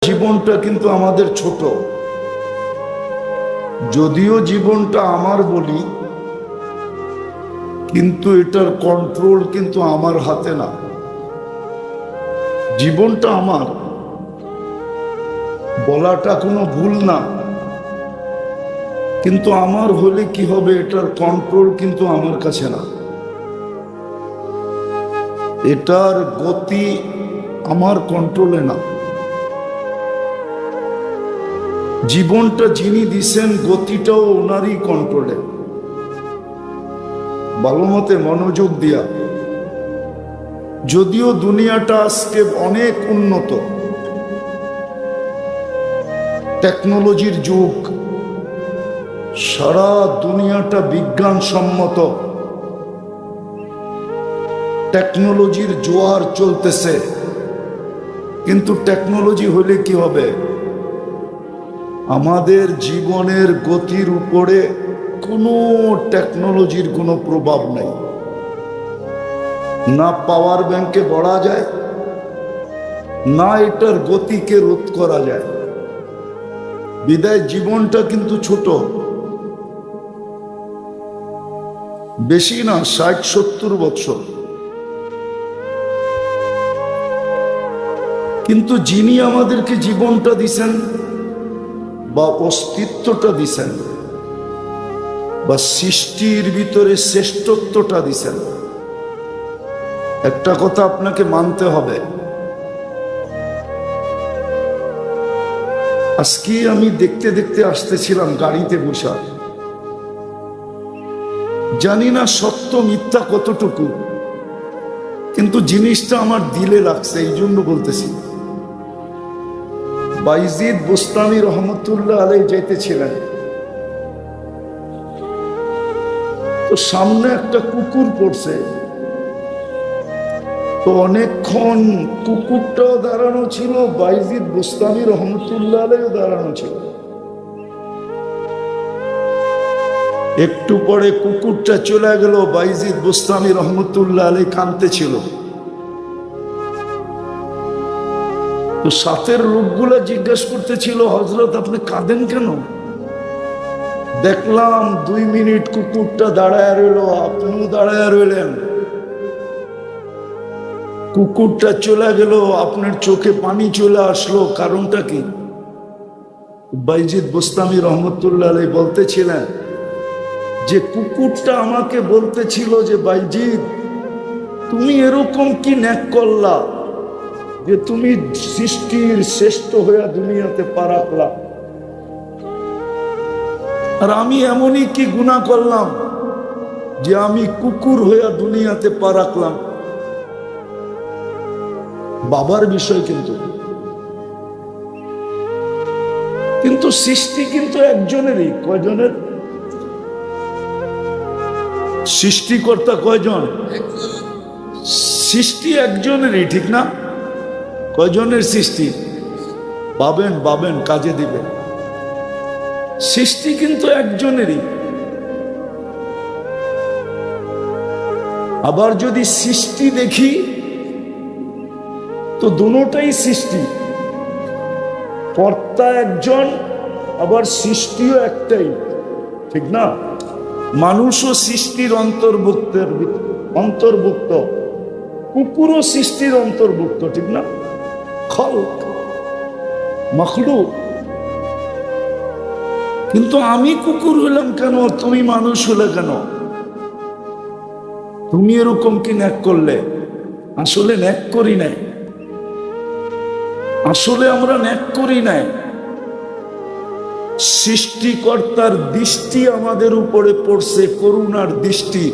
জীবনটা কিন্তু আমাদের ছোট, যদিও জীবনটা আমার বলি, কিন্তু এটার কন্ট্রোল কিন্তু আমার হাতে না। জীবনটা আমার, বলাটা কোনো ভুল না, কিন্তু আমার হলে কি হবে এটার কন্ট্রোল কিন্তু আমার কাছে না। এটার গতি আমার কন্ট্রোলে না। জীবনটা যিনি দিছেন গতিটাও ওনারই কন্ট্রোলে। ভালো মতে মনোযোগ দিয়া, যদিও দুনিয়াটা আজকে অনেক উন্নত, টেকনোলজির যুগ, সারা দুনিয়াটা বিজ্ঞানসম্মত, টেকনোলজির জোয়ার চলতেছে, কিন্তু টেকনোলজি হলে কি হবে? আমাদের জীবনের গতির উপরে কোনো টেকনোলজির কোনো প্রভাব নাই। না পাওয়ার ব্যাংকে বড়া যায়, না এটার গতিকে রোধ করা যায়। বিদায় জীবনটা কিন্তু ছোট, বেশি না, 60-70 বছর। কিন্তু যিনি আমাদেরকে জীবনটা দিছেন বা অস্তিত্বটা দিছেন বা সৃষ্টির ভিতরে শ্রেষ্ঠত্বটা দিছেন, একটা কথা আপনাকে মানতে হবে। আজকে আমি দেখতে দেখতে আসতেছিলাম গাড়িতে বসা, জানি না সত্য মিথ্যা কতটুকু, কিন্তু জিনিসটা আমার দিলে লাগছে, এই জন্য বলতেছি। বাইজিদ বুস্তামি রহমতুল্লাহ আলাইহি যাইতেছিলেন, তো সামনে একটা কুকুর পড়ছে, তো অনেকক্ষণ কুকুরটাও দাঁড়ানো ছিল, বাইজিদ বুস্তামি রহমতুল্লাহ আলাইহিও দাঁড়ানো ছিল। একটু পরে কুকুরটা চলে গেল, বাইজিদ বুস্তামি রহমতুল্লাহ আলাইহি কাঁদতেছিল। তো সাথের লোকগুলা জিজ্ঞেস করতেছিল, হযরত আপনি কাঁদেন কেন? দেখলাম 2 মিনিট কুকুরটা দাঁড়ায় রইল, আপনিও দাঁড়ায় রইলেন, কুকুরটা চলে গেল, আপনার চোখে পানি চলে আসলো, কারণটা কি? বাইজিদ বুস্তামি রহমতুল্লাহ আলাইহি বলতেছিলেন যে কুকুরটা আমাকে বলতেছিল যে বাইজিদ, তুমি এরকম কি নেক করলা যে তুমি সৃষ্টির শ্রেষ্ঠ হইয়া দুনিয়াতে পা রাখলা, আর আমি এমনই কি গুনাহ করলাম যে আমি কুকুর হইয়া দুনিয়াতে পা রাখলাম? বাবার বিষয় কিন্তু সৃষ্টি কিন্তু একজনেরই। কয়জনের? সৃষ্টিকর্তা কয়জন? সৃষ্টি একজনেরই, ঠিক না? কয়জনের সৃষ্টি? পাবেন কাজে দিবে। সৃষ্টি কিন্তু একজনেরই। আবার যদি সৃষ্টি দেখি তো দুটোটাই সৃষ্টি, কর্তা একজন, আবার সৃষ্টিও একটাই, ঠিক না? মানুষও সৃষ্টির অন্তর্ভুক্ত, কুকুরও সৃষ্টির অন্তর্ভুক্ত, ঠিক না? খলক, মখলুক। কিন্তু আমি কুকুর হলাম কেন, তুমি মানুষ হলে কেন? তুমি এরকম কি ন্যাক করলে? আসলে ন্যাক করি নাই, আসলে আমরা ন্যাক করি নাই। সৃষ্টিকর্তার দৃষ্টি আমাদের উপরে পড়ছে, করুণার দৃষ্টি,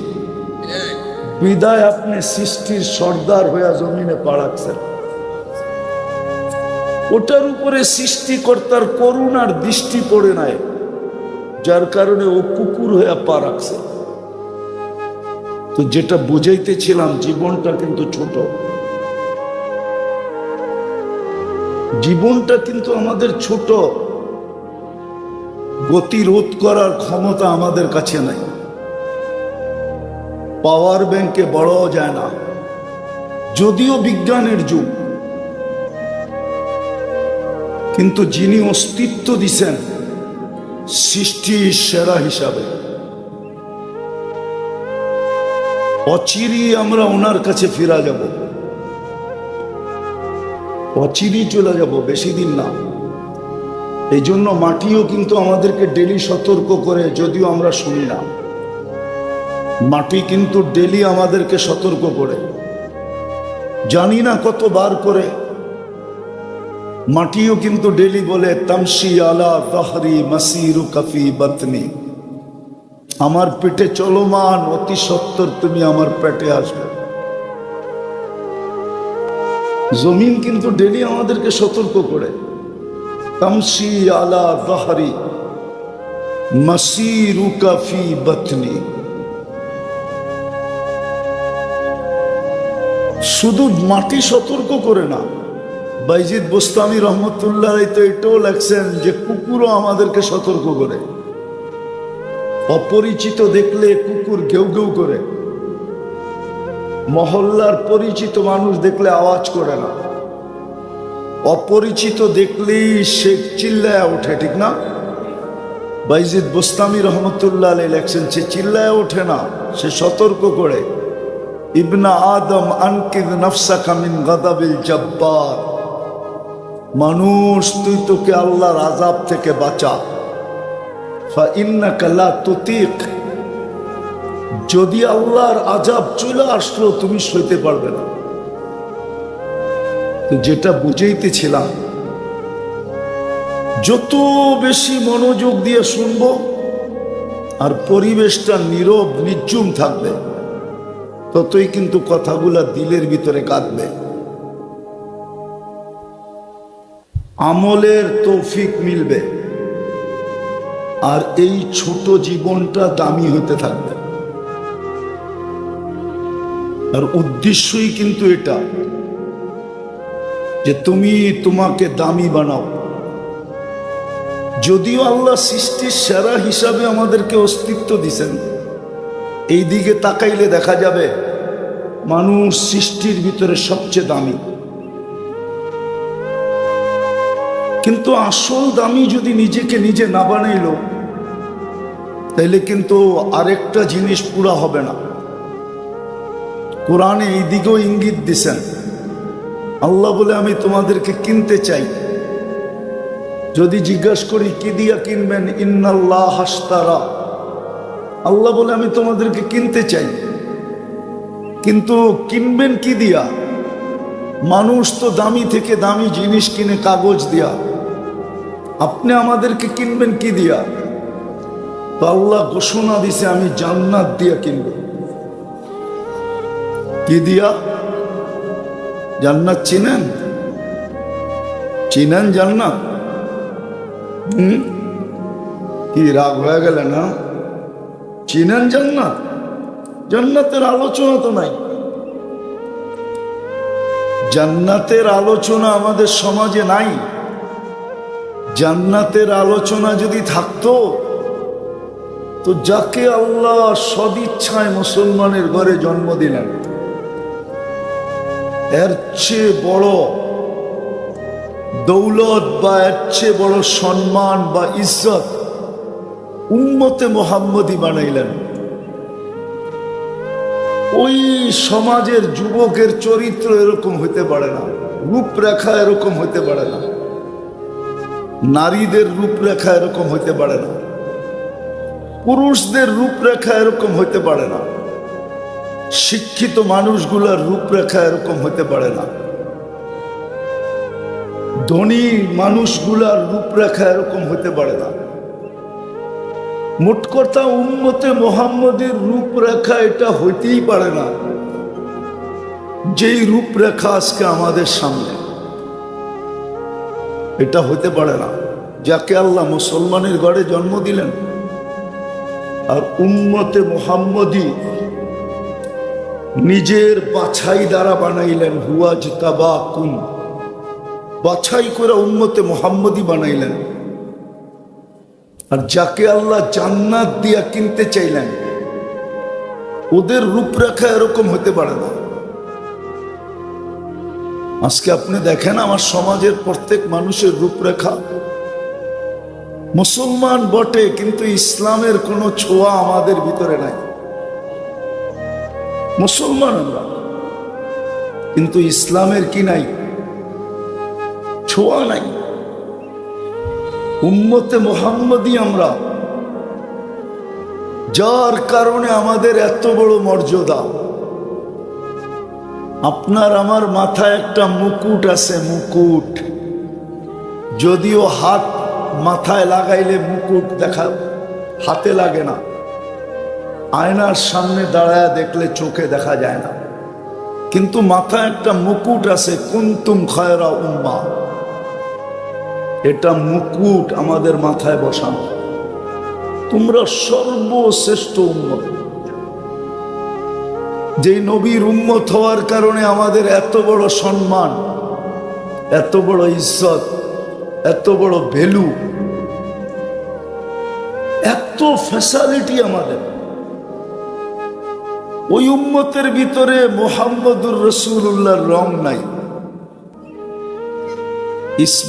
বিদায় আপনি সৃষ্টির সর্দার হইয়া জমিনে পা রাখছেন। ওটার উপরে সৃষ্টিকর্তার করুণার দৃষ্টি পড়ে নাই, যার কারণে ও কুকুর হইয়া পা রাখছে। তো যেটা বুঝাইতেছিলাম, জীবনটা কিন্তু ছোট, জীবনটা কিন্তু আমাদের ছোট, গতিরোধ করার ক্ষমতা আমাদের কাছে নাই। পাওয়ার ব্যাংকে বড়ও যায় না, যদিও বিজ্ঞানের যুগ, কিন্তু যিনি অস্তিত্ব দিছেন সৃষ্টির সেরা হিসাবে, অচিরেই আমরা ওনার কাছে ফিরা যাব, অচিরেই চলে যাব, বেশি দিন না। এই জন্য মাটিও কিন্তু আমাদেরকে ডেলি সতর্ক করে, যদিও আমরা শুনি না। মাটি কিন্তু ডেলি আমাদেরকে সতর্ক করে, জানি না কতবার করে। মাটিও কিন্তু ডেলি বলে, তামশি আলা তাহরি মাসিরু কাফি বাতনি, আমার পেটে চলমান, অতি সত্বর তুমি আমার পেটে আসবে। জমিন কিন্তু ডেলি আমাদেরকে সতর্ক করে, তামশি আলা তাহরি মাসিরু কাফি বাতনি। শুধু মাটি সতর্ক করে না, বাইজিদ বোস্তামি রহমতুল্লাহ তো এটাও লেখছেন যে কুকুরও আমাদেরকে সতর্ক করে। অপরিচিত দেখলে কুকুর ঘেউ ঘেউ করে, মহল্লার পরিচিত মানুষ দেখলে আওয়াজ করে না, অপরিচিত দেখলেই সে চিল্লায়া ওঠে, ঠিক না? বাইজিদ বোস্তামি রহমতুল্লাহ লেখছেন সে চিল্লায়া ওঠে না, সে সতর্ক করে। ইবনা আদম আনকিদ নফসাকা মিন গাদাবিল জব্বার, মানুষ তুই তোকে আল্লাহর আযাব থেকে বাঁচা। ফাইন্নাকা লা তুতিক, যদি আল্লাহর আযাব চলে আসলো তুমি সইতে পারবে না। তো যেটা বুঝাইতেছিলাম, যত বেশি মনোযোগ দিয়ে শুনবো আর পরিবেশটা নীরব নির্জুম থাকবে, ততই কিন্তু কথাগুলা দিলের ভিতরে কাঁদবে। আমলের তৌফিক মিলবে, আর এই ছোট জীবনটা দামি হতে থাকবে। আর উদ্দেশ্যই কিন্তু এটা যে তুমি তোমাকে দামি বানাও। যদিও আল্লাহ সৃষ্টির সেরা হিসাবে আমাদেরকে অস্তিত্ব দিছেন, এই দিকে তাকাইলে দেখা যাবে মানুষ সৃষ্টির ভিতরে সবচেয়ে দামি। কিন্তু আসল দামি যদি নিজেকে নিজে না বানাইল, তাইলে কিন্তু আরেকটা জিনিস পুরা হবে না। কোরআনে এই দিকেও ইঙ্গিত দিছেন। আল্লাহ বলে, আমি তোমাদেরকে কিনতে চাই। যদি জিজ্ঞাসা করি কি দিয়া কিনবেন, ইন্নাল্লাহ হাশতারা, আল্লাহ বলে আমি তোমাদেরকে কিনতে চাই। কিন্তু কিনবেন কি দিয়া? মানুষ তো দামি থেকে দামি জিনিস কিনে কাগজ দিয়া, আপনি আমাদেরকে কিনবেন কি দিয়া? তো আল্লাহ ঘোষণা দিছে, আমি জান্নাত দিয়া কিনব। কি দিয়া? জান্নাত চিনেন? চিনেন জান্নাত? কি রাগ হয়ে গেলে না? চিনেন জান্নাত? জান্নাতের আলোচনা তো নাই। জান্নাতের আলোচনা আমাদের সমাজে নাই। জান্নাতের আলোচনা যদি থাকতো, তো যাকে আল্লাহ সদিচ্ছায় মুসলমানের ঘরে জন্ম দিলেন, এর চেয়ে বড় দৌলত বা এর চেয়ে বড় সম্মান বা ইজ্জত উম্মতে মুহাম্মদী বানাইলেন। ওই সমাজের যুবকের চরিত্র এরকম হইতে পারে না, রূপরেখা এরকম হইতে পারে না, নারীদের রূপরেখা এরকম হইতে পারে না, পুরুষদের রূপরেখা এরকম হইতে পারে না, শিক্ষিত মানুষগুলোর রূপরেখা এরকম হইতে পারে না, ধনী মানুষগুলার রূপরেখা এরকম হইতে পারে না। মোট কথা উম্মতে মুহাম্মদের রূপরেখা এটা হইতেই পারে না, যেই রূপরেখা আজকে আমাদের সামনে, এটা হইতে পারে না। যাকে আল্লাহ মুসলমানের ঘরে জন্ম দিলেন, আর উম্মতে মুহাম্মদী নিজের বাছাই দ্বারা বানাইলেন, হুয়াজতাবাকুম, বাছাই করে উম্মতে মুহাম্মদী বানাইলেন। আর যাকে আল্লাহ জান্নাত দিয়া কিনতে চাইলেন, ওদের রূপরেখা এরকম হতে পারে না। আজকে আপনি দেখেন আমার সমাজের প্রত্যেক মানুষের রূপরেখা মুসলমান বটে, কিন্তু ইসলামের কোনো ছোঁয়া আমাদের ভিতরে নাই। মুসলমান আমরা, কিন্তু ইসলামের কি নাই? ছোঁয়া নাই। উম্মতে মুহাম্মদী আমরা, যার কারণে আমাদের এত বড় মর্যাদা। আপনার আমার মাথায় একটা মুকুট আছে, মুকুট। যদিও হাত মাথায় লাগাইলে মুকুট দেখা হাতে লাগে না, আয়নার সামনে দাঁড়ায় দেখলে চোখে দেখা যায় না, কিন্তু মাথায় একটা মুকুট আছে, কুনতুম খায়রা উম্মাহ। এটা মুকুট আমাদের মাথায় বসানো। তোমরা সর্বশ্রেষ্ঠ উম্মত। যে নবীর উম্মত হওয়ার কারণে আমাদের এত বড় সম্মান, এত বড় ইজ্জত, এত বড় ভ্যালু, এত ফ্যাসিলিটি আমাদের। ওই উম্মতের ভিতরে মুহাম্মদুর রাসূলুল্লাহর রং নাই।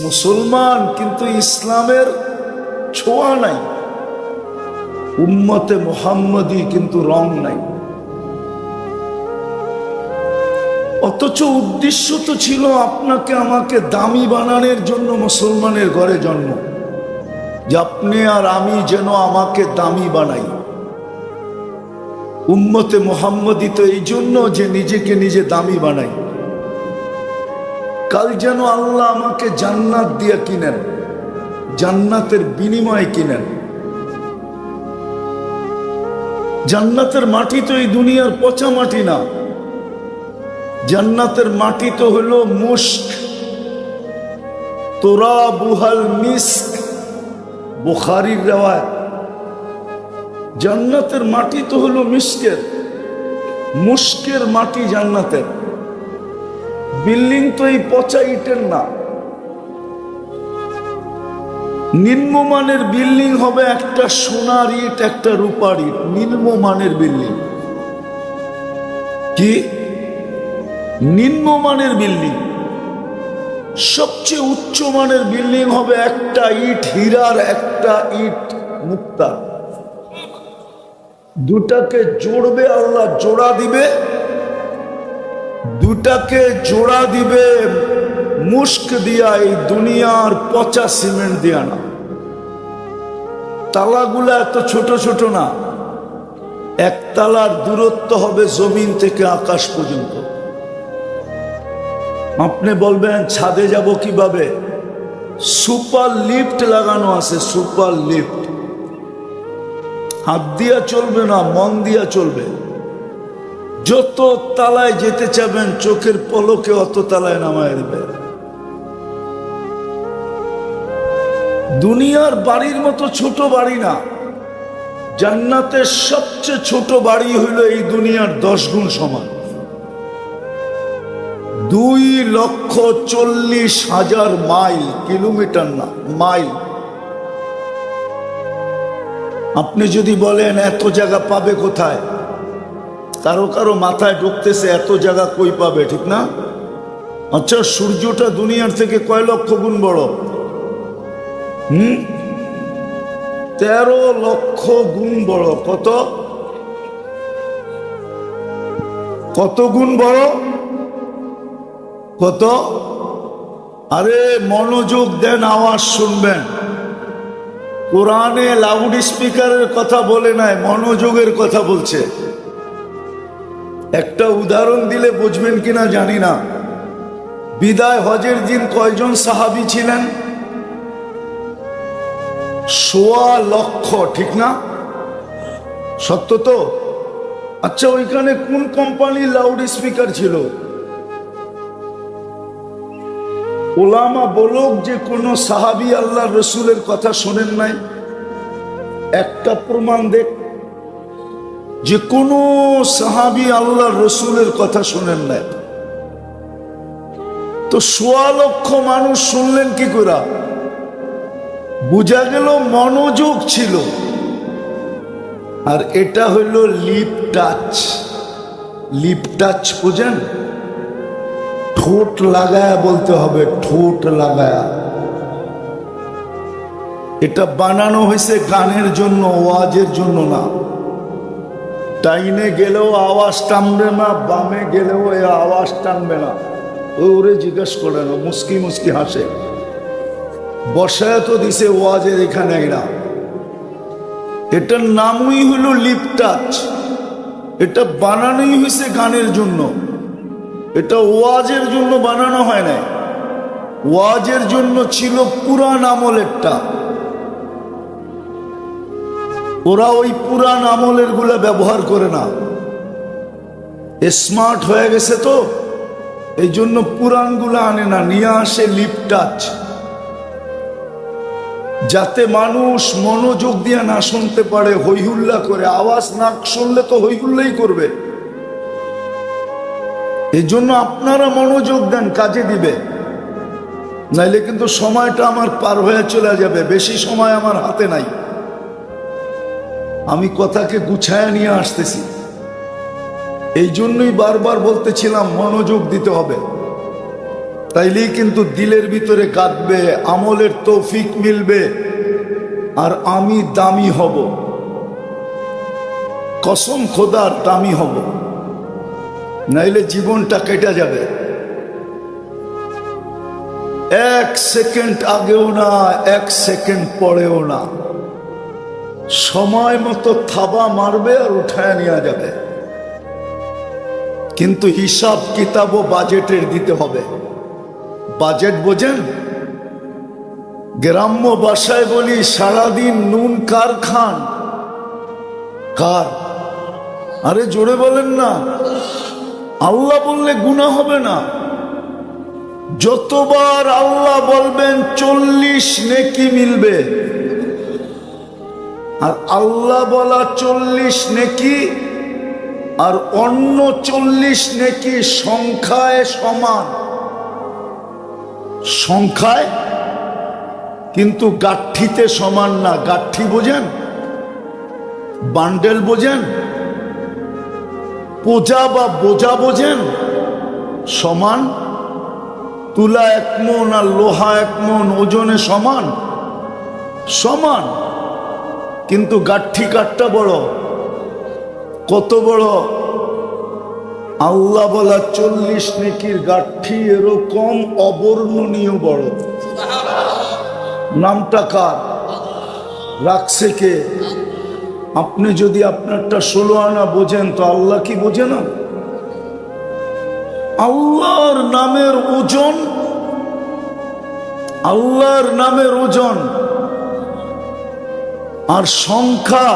মুসলমান, কিন্তু ইসলামের ছোঁয়া নাই। উম্মতে মুহাম্মদী, কিন্তু রং নাই। অথচ উদ্দেশ্য তো ছিল আপনাকে আমাকে দামি বানানোর জন্য মুসলমানের ঘরে জন্ম, যে আপনি আর আমি যেন আমাকে দামি বানাই। উম্মতে মুহাম্মদী তো এই জন্য যে নিজেকে নিজে দামি বানাই। কাল যেন আল্লাহ আমাকে জান্নাত দিয়ে কিনেন, জান্নাতের বিনিময়ে কিনেন। জান্নাতের মাটি তো এই দুনিয়ার পচা মাটি না। জান্নাতের মাটি তো হলো মুস্ক, তুরাবুহাল মিস্ক, বুখারীর রিওয়ায়াত। জান্নাতের মাটি তো হলো মিস্কের, মুস্কের মাটি জান্নাতের। বিল্ডিং তো এই পচা ইটের না। নিম্নমানের বিল্ডিং হবে একটা সোনার ইট, একটা রূপার ইট, নিম্নমানের বিল্ডিং। কি নিম্নমানের বিল্ডিং? সবচেয়ে উচ্চমানের বিল্ডিং হবে একটা ইট হীরার, একটা ইট মুক্তার। দুটাকে জোড়বে আল্লাহ, জোড়া দিবে, দুটাকে জোড়া দিবে মুস্ক দিয়া, এই দুনিয়ার পচা সিমেন্ট দিয়া না। তালাগুলা এত ছোট ছোট না, এক তালার দূরত্ব হবে জমিন থেকে আকাশ পর্যন্ত। আপনি বলবেন ছাদে যাব কিভাবে? সুপার লিফট লাগানো আছে, সুপার লিফট। হাত দিয়া চলবে না, মন দিয়া চলবে। যত তালায় যেতে চাবেন চোখের পলকে অত তালায় নামায় দিবে। দুনিয়ার বাড়ির মতো ছোট বাড়ি না। জান্নাতের সবচেয়ে ছোট বাড়ি হইল এই দুনিয়ার 10 গুণ সমান। 2,40,000 মাইল, কিলোমিটার না, মাইল। আপনি যদি বলেন এত জায়গা পাবে কোথায়, কারো কারো মাথায় ঢুকতেছে এত জায়গা কই পাবে, ঠিক না? আচ্ছা, সূর্যটা দুনিয়ার থেকে কয় লক্ষ গুণ বড়? 13 লক্ষ গুণ বড়। কত কত গুণ বড়? কত? আরে মনোযোগ দেন, আওয়াজ শুনবেন। কোরআনে লাউড স্পিকারের কথা বলে নাই, মনোযোগের কথা বলছে। একটা উদাহরণ দিলে বুঝবেন কিনা জানি না। বিদায় হজের দিন কয়জন সাহাবী ছিলেন? 1.25 লক্ষ, ঠিক না? সত্য তো? আচ্ছা, ওইখানে কোন কোম্পানির লাউড স্পিকার ছিল? ওলামা বলুক যে কোন সাহাবী আল্লাহ রসুলের কথা শোনেন নাই? একটা প্রমাণ দেখ যে কোন সাহাবী আল্লাহ রসুলের কথা শোনেন নাই। তো 1.25 লক্ষ মানুষ শুনলেন কি করে? বুঝা গেল মনোযোগ ছিল। আর এটা হইল লিপ টাচ। লিপ টাচ বুঝেন? ঠোঁট লাগায়া বলতে হবে, ঠোঁট লাগায়া। এটা বানানো হয়েছে গানের জন্য, ওয়াজের জন্য না। ডাইনে গেলেও আওয়াজ টানবে না, বামে গেলেও এই আওয়াজ টানবে না। ওরে জিজ্ঞেস করে না, মুস্কি মুস্কি হাসে। বসায় তো দিছে ওয়াজের এখানে না। এটার নামই হলো লিপ টাচ। এটা বানানোই হয়েছে গানের জন্য, এটা ওয়াজের জন্য বানানো হয় না। ওয়াজের জন্য ছিল পুরান আমলেরটা। ওরা ওই পুরান আমলের গুলা ব্যবহার করে না, স্মার্ট হয়ে গেছে তো এই জন্য পুরান গুলা আনে না, নিয়ে আসে লিপ টাচ, যাতে মানুষ মনোযোগ দিয়ে না শুনতে পারে, হইহুল্লা করে। আওয়াজ না শুনলে তো হইহুল্লাই করবে। এই জন্য আপনারা মনোযোগ দেন, কাজে দিবে, নাইলে কিন্তু সময়টা আমার পার হয়ে চলে যাবে। বেশি সময় আমার হাতে নাই, আমি কথাকে গুছায় নিয়ে আসতেছি। এই জন্যই বারবার বলতেছিলাম মনোযোগ দিতে হবে, তাইলেই কিন্তু দিলের ভিতরে কাঁদবে, আমলের তৌফিক মিলবে, আর আমি দামি হব, কসম খোদার দামি হব, নাইলে জীবনটা কেটে যাবে। এক সেকেন্ড আগেও না, এক সেকেন্ড পরেও না, সময় মতো থাবা মারবে আর উঠায় নেওয়া যাবে। কিন্তু হিসাব কিতাব ও বাজেটের দিতে হবে। বাজেট বোঝেন? গ্রাম্য ভাষায় বলি, সারাদিন নুন কার খান? কার? আরে জোরে বলেন না। আল্লাহ বললে গুনাহ হবে না। যতবার আল্লাহ বলবেন 40 নেকি মিলবে। আর আল্লাহ বলা 40 নেকি আর অন্য 40 নেকি সংখ্যায় সমান, সংখ্যায়, কিন্তু গাঠিতে সমান না। গাঠি বোঝেন? বান্ডেল বোঝেন? পোজা বা বোঝা বোঝেন? সমান। তুলা 1 মণ আর লোহা 1 মণ ওজনে সমান, সমান, কিন্তু গাঠি কাঠটা বড়। কত বড়? আল্লাহ বলা 40 নেকির গাঠি এরকম অবর্ণনীয় বড়। নামটা কার? রাখছে কে? আপনি যদি আপনারটা 16 আনা বোঝেন তো আল্লাহ কি বোঝে না? আল্লাহর নামের ওজন, আল্লাহর নামের ওজন আর সংখ্যা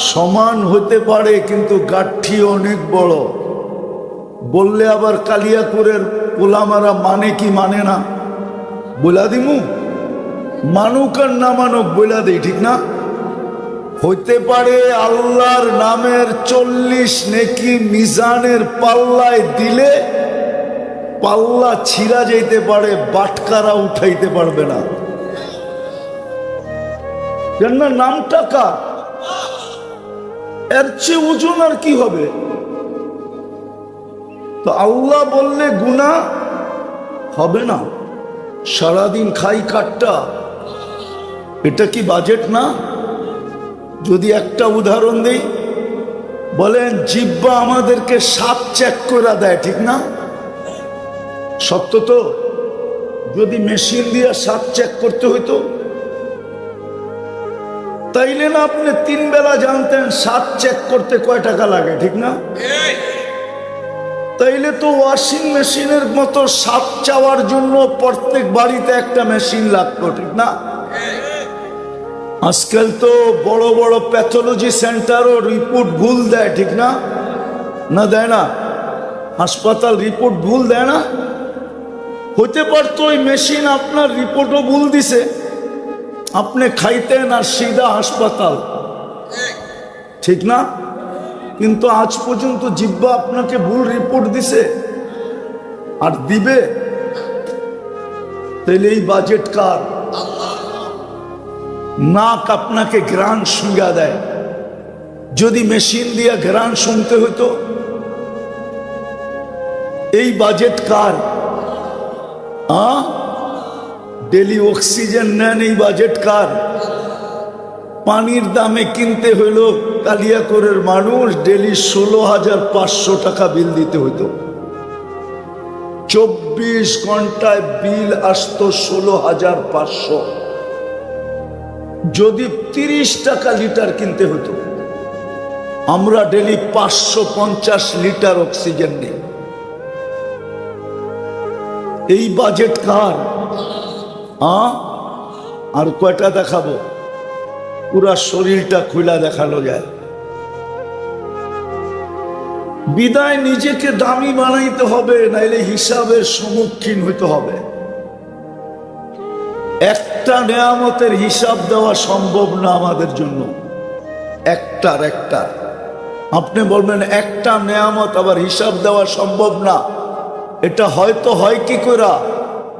সমান হতে পারে, কিন্তু গাঠি অনেক বড়। বললে আবার কালিয়াপুরের ওলামারা মানে কি মানে না বলা দিমু? মানুক আর না মানুক বলা দিই, ঠিক না? হইতে পারে আল্লাহর নামের 40 নেকি মিজানের পাল্লায় দিলে পাল্লা ছিঁড়া যেতে পারে, বাটকারা উঠাইতে পারবে না। কেননা নামটা কার? এর চেয়ে ওজন আর কি হবে? তো আল্লাহ বললে গুনাহ হবে না। সারাদিন খাই কাটটা, এটা কি বাজেট না? যদি একটা উদাহরণ দেই, বলেন জিহ্বা আমাদেরকে স্বাদ চেক করে দেয়, ঠিক না? সত্য তো? যদি মেশিন দিয়ে স্বাদ চেক করতে হইতো, তাইলে না আপনি 3 বেলা জানতেন স্বাদ চেক করতে কয় টাকা লাগে, ঠিক না? তাইলে তো ওয়াশিং মেশিনের মতো স্বাদ চাওয়ার জন্য প্রত্যেক বাড়িতে একটা মেশিন লাগতো, ঠিক না? আজকাল তো বড় বড় প্যাথোলজি সেন্টারও রিপোর্ট ভুল দেয়, ঠিক না? না দেয় না? হাসপাতাল রিপোর্ট ভুল দেয় না? হতে পারতো ওই মেশিন আপনার রিপোর্টও ভুল দিছে, আপনি খাইতেন আর সিধা হাসপাতাল, ঠিক না? কিন্তু আজ পর্যন্ত জিহ্বা আপনাকে ভুল রিপোর্ট দিছে আর দিবে। তাইলে এই বাজেট কার? নাক আপনাকে ঘ্রাণ শুঙ্গা দেয়। যদি মেশিন দিয়ে ঘ্রাণ শুনতে হইতো এই বাজেট কার? ডেলি অক্সিজেন নেন, এই বাজেট কার? পানির দামে কিনতে হইল কালিয়াকৈরের মানুষ ডেলি 16,500 টাকা বিল দিতে হইতো। 24 ঘন্টায় বিল আসতো 16,500। যদি 30 টাকা লিটার কিনতে হতো, আমরা ডেলি 550 লিটার অক্সিজেন নিই। এই বাজেট কার? আর কয়টা দেখাবো? পুরা শরীরটা খুলা দেখানো যায়। বিদায় নিজেকে দামি বানাইতে হবে, নাইলে হিসাবের সম্মুখীন হইতে হবে। একটা নেয়ামতের হিসাব দেওয়া সম্ভব না আমাদের জন্য। একটা আপনি বলবেন একটা নেয়ামত আবার হিসাব দেওয়া সম্ভব না, এটা হয়তো হয় কি করে?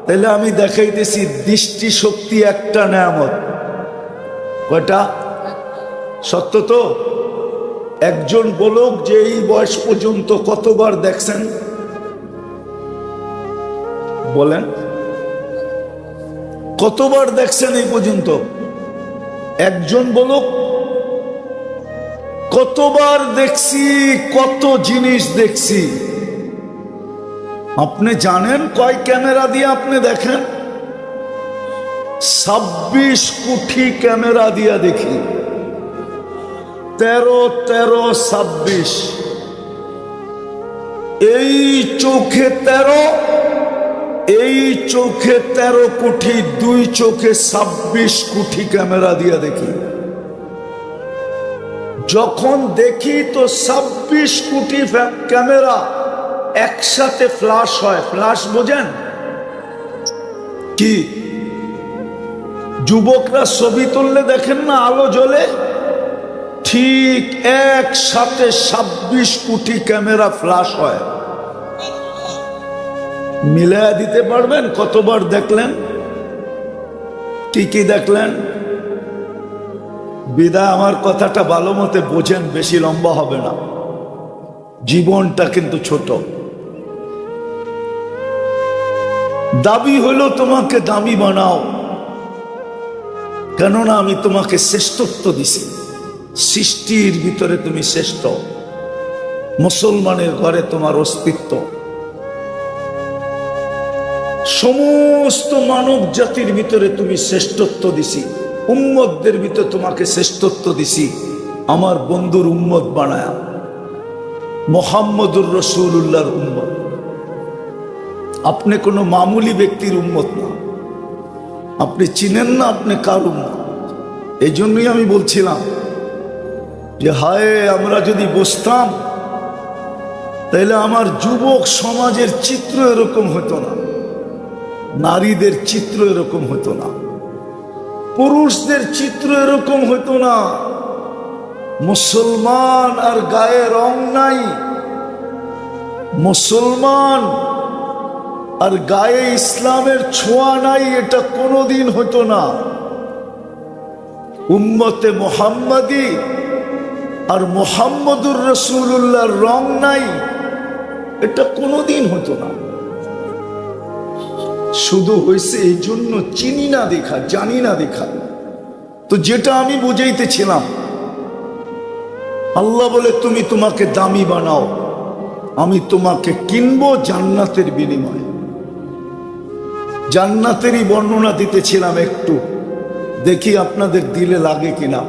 তাহলে আমি দেখাইতেছি, দৃষ্টি শক্তি একটা নেয়ামত। কয়টা? সত্য তো? একজন বলুক যে এই বয়স পর্যন্ত কতবার দেখছেন? বলেন, কতবার দেখছেন এই পর্যন্ত? একজন বলুক। কতবার দেখছি, কত জিনিস দেখছি। আপনি জানেন কয় ক্যামেরা দিয়ে আপনি দেখেন? 26 কোটি ক্যামেরা দিয়া দেখি। 13, 26। এই চোখে 13, এই চোখে 13 কোটি, দুই চোখে 26 কোটি ক্যামেরা দিয়া দেখি। যখন দেখি তো 26 কোটি ক্যামেরা একসাথে ফ্ল্যাশ হয়। ফ্ল্যাশ বোঝেন কি? যুবকরা ছবি তুললে দেখেন না আলো জ্বলে, ঠিক একসাথে 26 কোটি ক্যামেরা ফ্ল্যাশ হয়। মিলায়া দিতে পারবেন কতবার দেখলেন, কি কি দেখলেন? বিদায় আমার কথাটা ভালো মতে বোঝেন, বেশি লম্বা হবে না। জীবনটা কিন্তু ছোট। দাবি হলো তোমাকে দামি বানাও, কেননা আমি তোমাকে শ্রেষ্ঠত্ব দিছি। সৃষ্টির ভিতরে তুমি শ্রেষ্ঠ, মুসলমানের ঘরে তোমার অস্তিত্ব। সমস্ত মানব জাতির ভিতরে তুমি শ্রেষ্ঠত্ব দিছি। উম্মতদের ভিতরে তোমাকে শ্রেষ্ঠত্ব দিছি, আমার বন্ধুর উম্মত বানায়া, মুহাম্মদুর রাসূলুল্লাহর উম্মত। আপনি কোনো মামুলি ব্যক্তির উম্মত না, আপনি চিনেন না আপনি কার উম্মত। এই জন্যই আমি বলছিলাম যে হায়, আমরা যদি বসতাম তাহলে আমার যুবক সমাজের চিত্র এরকম হতো না, নারীদের চিত্র এরকম হতো না, পুরুষদের চিত্র এরকম হতো না। মুসলমান আর গায়ে রং নাই, মুসলমান আর গায়ে ইসলামের ছোঁয়া নাই, এটা কোনোদিন হতো না। উম্মতে মুহাম্মাদি আর মুহাম্মদুর রাসূলুল্লাহর রং নাই, এটা কোনোদিন হতো না। শুধু হয়েছে এই জন্য চিনি না দেখা, জানি না দেখা। তো যেটা আমি বুঝাইতেছিলাম, আল্লাহ বলে তুমি তোমাকে দামি বানাও, আমি তোমাকে কিনবো জান্নাতের বিনিময়ে। জান্নাতেরই বর্ণনা দিতেছিলাম একটু, দেখি আপনাদের দিলে লাগে কিনা,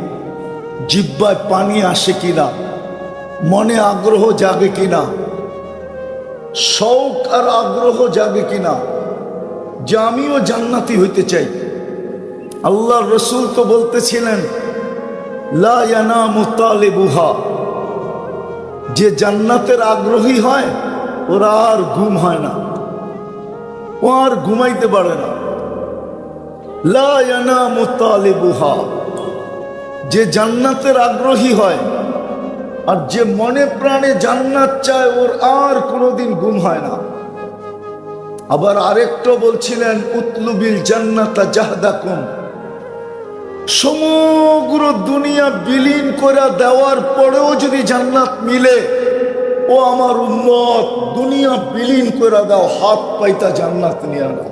জিহ্বায় পানি আসে কিনা, মনে আগ্রহ জাগে কিনা, শৌক আর আগ্রহ জাগে কিনা যে আমিও জান্নাতি হইতে চাই। আল্লাহর রাসূল তো বলতেছিলেন, লা ইয়ানামু তালিবুহা, যে জান্নাতের আগ্রহী হয় ওরা আর ঘুম হয় না, ও আর ঘুমাইতে পারে না। লা ইয়ানামু তালিবুহা, যে জান্নাতের আগ্রহী হয় আর যে মনে প্রাণে জান্নাত চায় ওর আর কোনোদিন ঘুম হয় না। আবার আরেকটা বলছিলেন, উতলুবিল জান্নাতা জাহদাকুম, সমগ্র দুনিয়া বিলীন করে দেওয়ার পরেও যদি জান্নাত মিলে ও আমার উম্মত, দুনিয়া বিলীন করে দাও, হাত পাইতা জান্নাত নিয়ে নাও।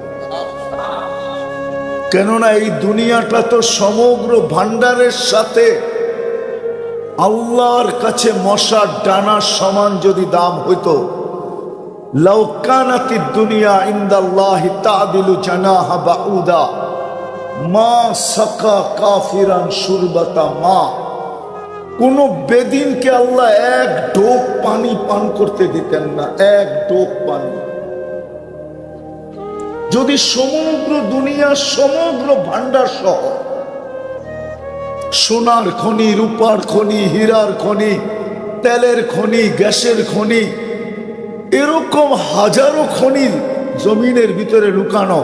কেননা এই দুনিয়াটা তো সমগ্র ভান্ডারের সাথে আল্লাহর কাছে মশার ডানার সমান যদি দাম হইতো, লাউ কানাতিদ দুনিয়া ইনদাল্লাহি তাদিলু জানাহা বাউদা মা সাকা কাফিরান শুরবাতা মা। কোন বেদিনকে আল্লাহ এক ঢোক পানি পান করতে দিতেন না, এক ঢোক পানি। যদি সমগ্র দুনিয়া, সমগ্র ভান্ডার সহ সোনার খনি, রূপার খনি, হীরার খনি, তেলের খনি, গ্যাসের খনি, এরকম হাজারো খনি জমিনের ভিতরে লুকানো,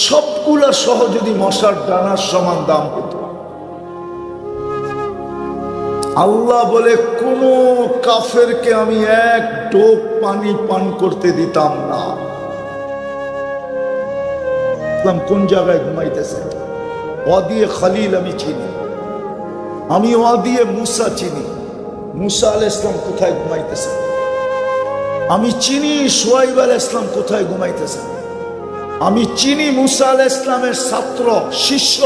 সবগুলা সহ যদি মশার ডানার সমান দাম হতো, আল্লাহ বলে কোন কাফেরকে আমি এক ঢোক পানি পান করতে দিতাম না। কোন জায়গায় ঘুমাইতেছে? ওয়াদিয়ে খালিল আমি চিনি, আমি ওয়াদিয়ে মুসা চিনি। মুসা আলাইহিস সালাম কোথায় ঘুমাইতেছে? আমি চিনি শুআইব আলাইহিস সালাম কোথায় ঘুমাইতেছে। আমি চিনি মুসা আলাইহিস সালামের ছাত্র শিষ্য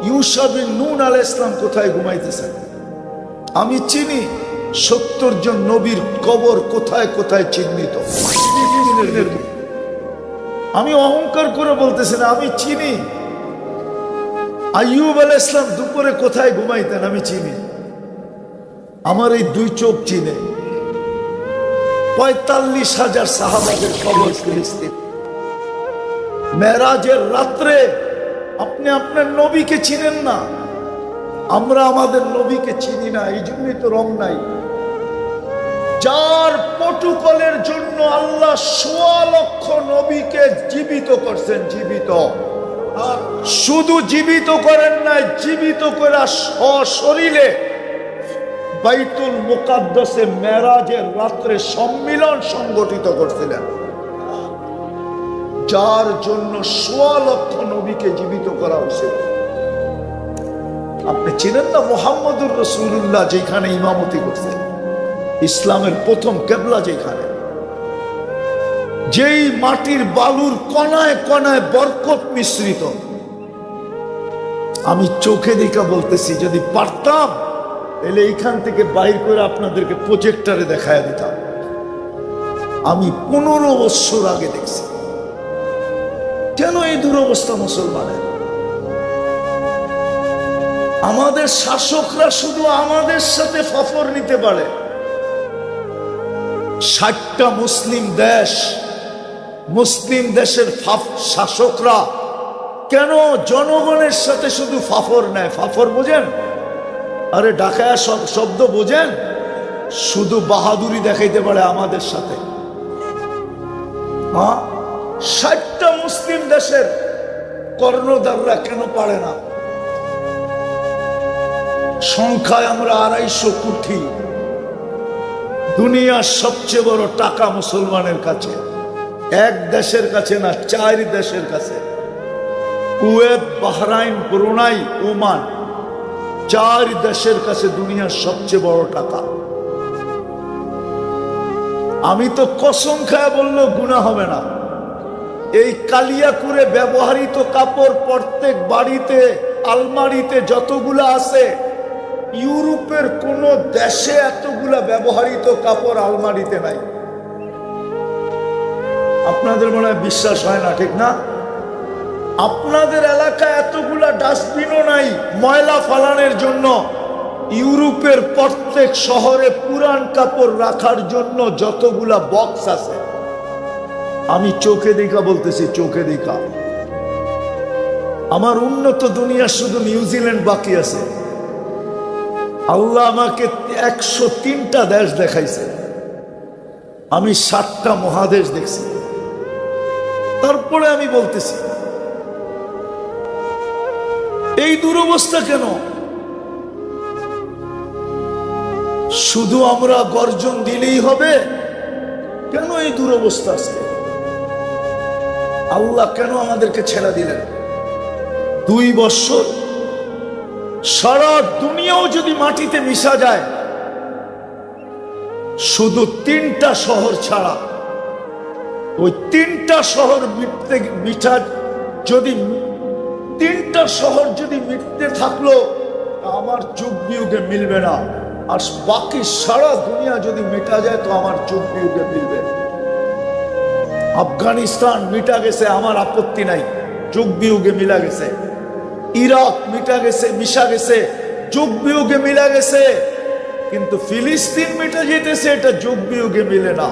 ইউশা বিন নুন আলাইহিস সালাম কোথায় ঘুমাইতেছে। আমি চিনি 70 জন নবীর কবর কোথায় কোথায় চিহ্নিত। আমি অহংকার করে বলতেছি না, আমি চিনি আইয়ুব আলাইহিস সালাম দুপুরে কোথায় ঘুমাইতেন, আমি চিনি। আমার এই দুই চোখ চিনে 45,000 সাহাবাদের কবর ফিলিস্তিন। মেরাজের রাত্রে আপনি আপনার নবীকে চিনেন না, আমরা আমাদের নবীকে চিনি না, এই জন্যই তো রং নাই। যার প্রটোকলের জন্য আল্লাহ 1.25 লক্ষ নবীকে জীবিত করছেন, জীবিত। শুধু জীবিত করেন নাই, জীবিত করে সশরীরে বাইতুল মুকাদ্দাসে মেরাজের রাত্রে সম্মিলন সংগঠিত করছিলেন, যার জন্য 1.25 লক্ষ নবীকে জীবিত করা হয়েছিল। আপনি চিনেন না মুহাম্মদুর রাসূলুল্লাহ যেখানে ইমামতি করছেন, ইসলামের প্রথম কেবলা যেখানে, যেই মাটির বালুর কণায় কণায় বরকত মিশ্রিত। আমি চোখে দেখা বলতেছি, যদি পারতাম তাহলে এইখান থেকে বাইর করে আপনাদেরকে প্রজেক্টরে দেখায় দিতাম। আমি 15 বছর আগে দেখছি। কেন এই দুরবস্থা মুসলমানের? আমাদের শাসকরা শুধু আমাদের সাথে ফফর নিতে পারে। 60টা মুসলিম দেশ, মুসলিম দেশের শাসকরা কেন জনগণের সাথে শুধু ফাফর নেয়? ফাফর বোঝেন? আরে ঢাকায় শব্দ বোঝেন? শুধু বাহাদুরি দেখাইতে পারে আমাদের সাথে। 60টা মুসলিম দেশের কর্ণধাররা কেন পারে না? সংখ্যায় আমরা 250 কোটি। দুনিয়ার সবচেয়ে বড় টাকা মুসলমানের কাছে, এক দেশের কাছে না, 4 দেশের কাছে। কুয়েত, বাহরাইন, ব্রুনাই, ওমান, 4 দেশের কাছে দুনিয়ার সবচেয়ে বড় টাকা। আমি তো কসম খায় বললেও গুনাহ হবে না, এই কালিয়াকুরে ব্যবহৃত কাপড় প্রত্যেক বাড়িতে, আলমারিতে যতগুলা আছে, ইউরোপের কোন দেশে এতগুলা ব্যবহৃত কাপড় আলমারিতে নাই। আপনাদের মনে হয় বিশ্বাস হয় না, ঠিক না? আপনাদের এলাকায় এতগুলা ডাস্টবিনও নাই ময়লা ফালানোর জন্য। ইউরোপের প্রত্যেক শহরে পুরান কাপড় রাখার জন্য যতগুলা বক্স আছে, আমি চোখে দেখা বলতেছি, চোখে দেখা। আমার উন্নত দুনিয়া শুধু নিউজিল্যান্ড বাকি আছে। আল্লাহ আমাকে 103টা দেশ দেখাইছে, আমি 7টা মহাদেশ দেখছি। তারপরে আমি বলতেছি এই দুরবস্থা কেন? শুধু আমরা গর্জন দিলেই হবে? কেন এই দুরবস্থা আছে? আল্লাহ কেন আমাদেরকে ছেড়ে দিলেন? 2 বছর সারা দুনিয়াও যদি মাটিতে মিশা যায়, শুধু 3টা শহর ছাড়া, ওই 3টা শহর যদি 3টা শহর যদি মিটতে থাকলো, আমার যুগ বিয়োগে মিলবে না। আর বাকি সারা দুনিয়া যদি মিটা যায় তো আমার যুগ বিয়োগে মিলবে। আফগানিস্তান মিটা গেছে, আমার আপত্তি নাই, যুগ বিয়োগে মিলা গেছে। ইরাক মিটা গেছে, মিশা গেছে, যুগ বিয়োগে মিলা গেছে। কিন্তু ফিলিস্তিন মিটা যেতেছে, এটা যুগ বিয়োগে মিলে না।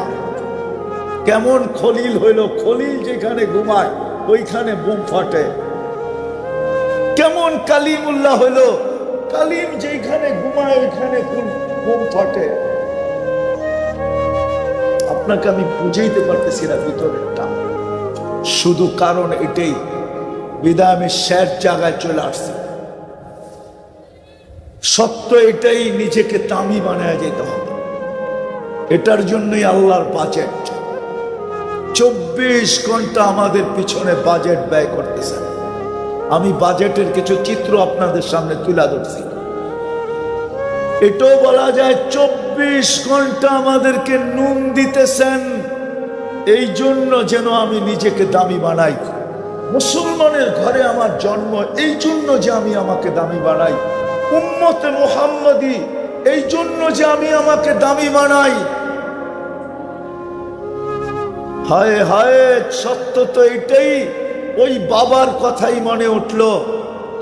কেমন খলিল হইল, খলিল যেখানে ঘুমায় ওইখানে বোম ফাটে। কেমন কালিমুল্লাহ হইল, কালিম যেখানে ঘুমায় ওইখানে বোম ফাটে। আপনাকে আমি বুঝাইতে পারতেছি না ভিতরেরটা, শুধু কারণ এটাই, বিদায় আমি শেষ জায়গায় চলে আসছি। সত্য এটাই, নিজেকে দামি বানায় যেতে হবে। এটার জন্যই আল্লাহর বাজেট। 24 ঘন্টা আমাদের পিছনে বাজেট ব্যয় করতেছেন। আমি বাজেটের কিছু চিত্র আপনাদের সামনে তুলে ধরছি। এটাও বলা যায় 24 ঘন্টা আমাদেরকে নুন দিতেছেন, এই জন্য যেন আমি নিজেকে দামি বানাই। মুসলমানের ঘরে আমার জন্ম, এই জন্য যে আমি আমাকে দামি বানাই। উম্মতে মুহাম্মাদি, এই জন্য যে আমি আমাকে দামি বানাই। হায় হায়, সত্য তো এটাই। ওই বাবার কথাই মনে উঠল।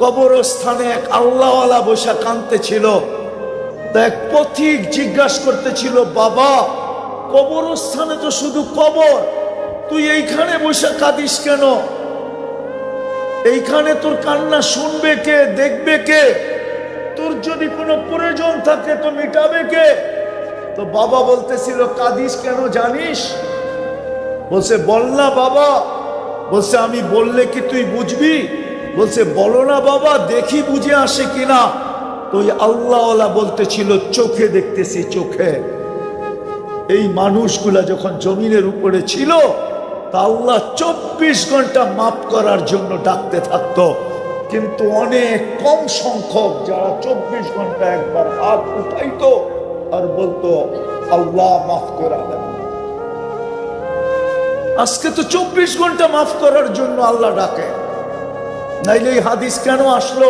কবরস্থানে এক আল্লাহওয়ালা বসা কাঁদতেছিল। এক পথিক জিজ্ঞাসা করতেছিল, বাবা, কবরস্থানে তো শুধু কবর, তুই এইখানে বসে কাঁদিস কেন? এইখানে তোর কান্না শুনবে কে, দেখবে কে? তোর যদি কোনো প্রয়োজন থাকে তো মিটাবে কে? তো বাবা বলতেছিল, কাঁদিস কেন জানিস? বলছে, বল না বাবা। বলছে, আমি বললে কি তুই বুঝবি? বলছে, বলো না বাবা, দেখি বুঝে আসে কিনা। তো ওই আল্লাহওয়ালা বলতেছিল, চোখে দেখতেছি, চোখে। এই মানুষগুলা যখন জমিনের উপরে ছিল, তা আল্লাহ 24 ঘন্টা মাফ করার জন্য ডাকতে থাকতো। কিন্তু অনেক কম সংখ্যক যারা 24 ঘন্টা একবার হাত উঠাইতো আর বলতো, আল্লাহ মাফ করা দেন। আজকে তো 24 ঘন্টা মাফ করার জন্য আল্লাহ ডাকে। নাইলে এই হাদিস কেন আসলো?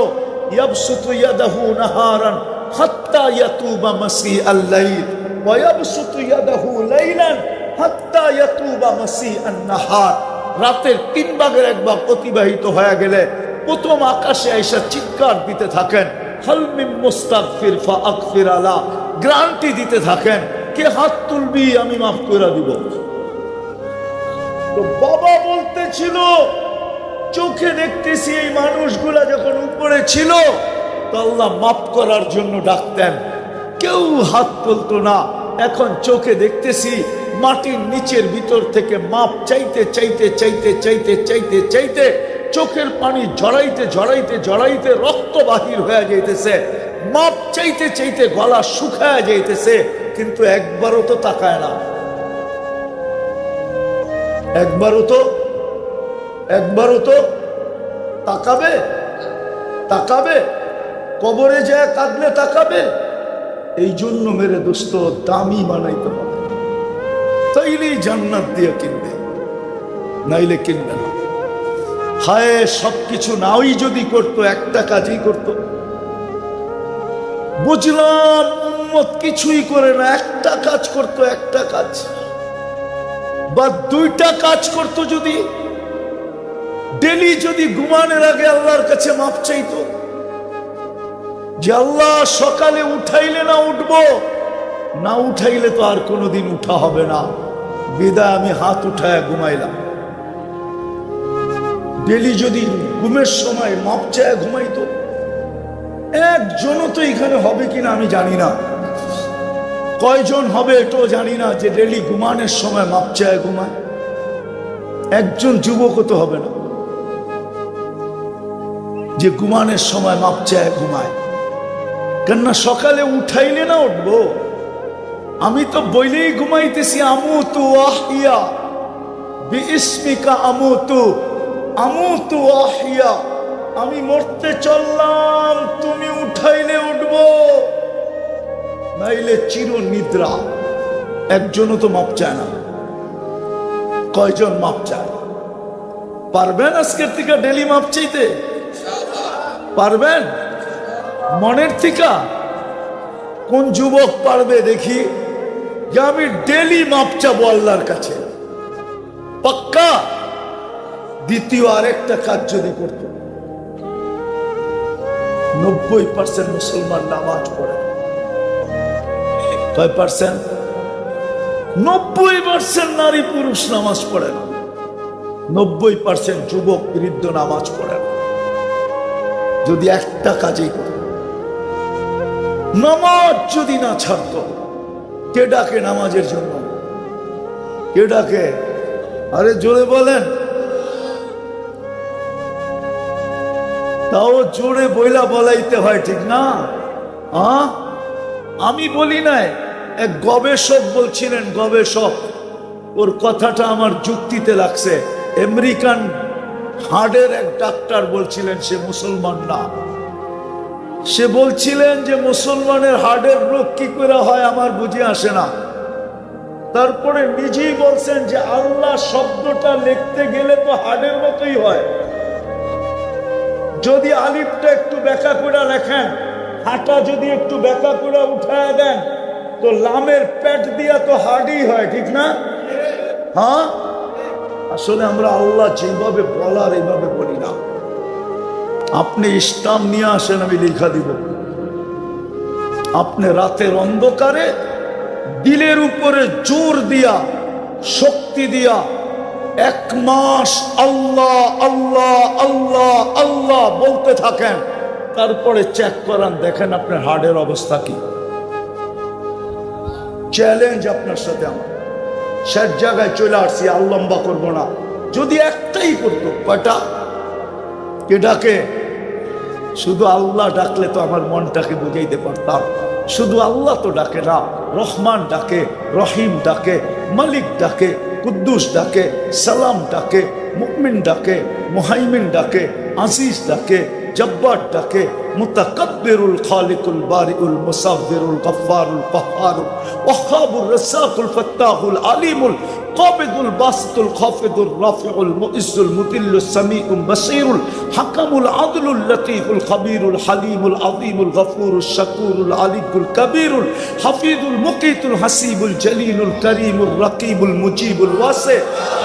ইয়াবসুতু ইয়াদাহু নাহারান হাত্তা ইয়াতুবা মাসিআল লাইল ওয়া ইয়াবসুতু ইয়াদাহু লাইলান হাত্তা ইয়াতুবা মাসিআন নাহার। রাতের 3 ভাগের 1 ভাগ অতিবাহিত হয়ে গেলে প্রথম আকাশে আইসা চিৎকার দিতে থাকেন, হাল মিন মুস্তাগফির ফাগফির আলা, গ্যারান্টি দিতে থাকেন, কে হাত তুলবি আমি মাফ করে দিব। তো বাবা বলতেছিল, চোখে দেখতেছি এই মানুষগুলা যখন উপরে ছিল তো আল্লাহ মাফ করার জন্য ডাকতেন, কেউ হাত তুলতো না। এখন চোখে দেখতেছি মাটির নিচের ভিতর থেকে মাপ চাইতে চাইতে চাইতে চাইতে চাইতে চাইতে চোখের পানি ঝরাইতে ঝরাইতে ঝরাইতে রক্ত বাহির হয়ে যাইতেছে। মাপ চাইতে চাইতে গলা শুকায় যাইতেছে, কিন্তু একবারও তো তাকায় না। একবারও তো তাকাবে? তাকাবে? কবরে যায় কাঁদলে তাকাবে? এই জন্য মেরে দোস্ত, দামি বানাইতে হবে, তাইলেই জান্নাত দিয়ে কিনবে, নাইলে কিনবে না। হায়, সবকিছু নাওই যদি করতো, একটা কাজই করতো। বুঝলাম উম্মত কিছুই করে না, একটা কাজ করতো, একটা কাজ বা 2টা কাজ করতো। যদি ডেলি যদি ঘুমানোর আগে আল্লাহর কাছে মাপ চাইতো যে আল্লাহ সকালে উঠাইলে না উঠবো, না উঠাইলে তো আর কোনোদিন উঠা হবে না, বিদায় আমি হাত উঠায় ঘুমাইলাম। ডেলি যদি ঘুমের সময় মাপ চায় ঘুমাইতো। একজনও তো এখানে হবে কিনা আমি জানি না, কয়জন হবে এটাও জানি না যে ডেলি ঘুমানোর সময় মাপ চায় ঘুমায়। একজন যুবকও তো হবে না যে ঘুমানোর সময় মাপ চায় ঘুমায়। কেননা সকালে উঠাইলে না উঠবো, আমি তো বইলেই ঘুমাইতেছি, আমুতু আহিয়া বিইসমিকা আমুতু আমুতু আহিয়া, আমি মরতে চললাম, তুমি উঠাইলে উঠবো, নাইলে চির নিদ্রা। একজনও তো মাপ চায় না। কয়জন মাপ চায়? পারবেন আজকের থেকে ডেলি মাপ চাইতে? পারবেন মনের থেকে? কোন যুবক পারবে দেখি যে আমি ডেলি মাপ চাবো আল্লাহর কাছে? পাক্কা। দ্বিতীয় আরেকটা কাজ যদি করত, 90% মুসলমান নামাজ পড়ে। কয় পার্সেন্ট? 90% নারী পুরুষ নামাজ পড়ে না। 90% যুবক বৃদ্ধ নামাজ পড়ে না। যদি একটা কাজেই করত, নামাজ যদি না ছাড়ত, কে ডাকে নামাজের জন্য? কে ডাকে? আরে জোরে বলেন। তাও জোরে বইলা বলাইতে হয়, ঠিক না? আমি বলি নাই, এক গবেষক বলছিলেন, গবেষক, ওর কথাটা আমার যুক্তিতে লাগছে। আমেরিকান হার্টের এক ডাক্তার বলছিলেন, সে মুসলমান না। সে বলছিলেন যে মুসলমানের হার্টের রোগ কি করে হয় আমার বুঝে আসে না। তারপরে নিজেই বলছেন যে আল্লাহ শব্দটা লিখতে গেলে তো হার্টের মতোই হয়। যদি আলিফটা একটু ব্যাখ্যা করে লেখেন, হাঁটা যদি একটু ব্যাখ্যা করে উঠায় দেন, তো লামের পেট দিয়া তো হার্ডই হয়, ঠিক না? হ্যাঁ, আসলে আমরা আল্লাহ যেভাবে বলার এইভাবে বলি না। আপনি স্টাম্প নিয়ে আসেন, আমি লিখা দিব। আপনি রাতের অন্ধকারে দিলের উপরে জোর দিয়া, শক্তি দিয়া 1 মাস আল্লাহ আল্লাহ আল্লাহ আল্লাহ বলতে থাকেন, তারপরে চেক করান, দেখেন আপনার হার্টের অবস্থা কি। চ্যালেঞ্জ আপনার সাথে আমার। শেষ জায়গায় চলে আসছি, আর লম্বা করবো না। যদি একটাই করতো, কয়টা? কে ডাকে? শুধু আল্লাহ ডাকলে তো আমার মনটাকে বুঝাইতে পারতাম। শুধু আল্লাহ তো ডাকে না, রহমান ডাকে, রহিম ডাকে, মালিক ডাকে, কুদ্দুস ডাকে, সালাম ডাকে, মুমিন ডাকে, মুহাইমিন ডাকে, আজিজ ডাকে, জব্বার ডাকে, মুতাকাব্বিরুল খালিকুল বারিউল মুসাব্বিরুল গফফারুল কাহ্হারুল ওয়াহ্হাবুর রাসাকুল ফাত্তাহুল আলিমুল কাবিদুল বাসিতুল খাফিদুর রাফিউল মুইজ্জুল মুদিল্লুস সামিউল বাসীরুল হাকামুল আদলুল লতীফুল খাবীরুল হালিমুল আযীমুল গফুরুশ শাকুরুল আলিয়ুল কবীরুল হাফিজুল মুকিতুল হাসিবুল জলিলুল করিমুর রকিবুল মুজিবুল ওয়াসি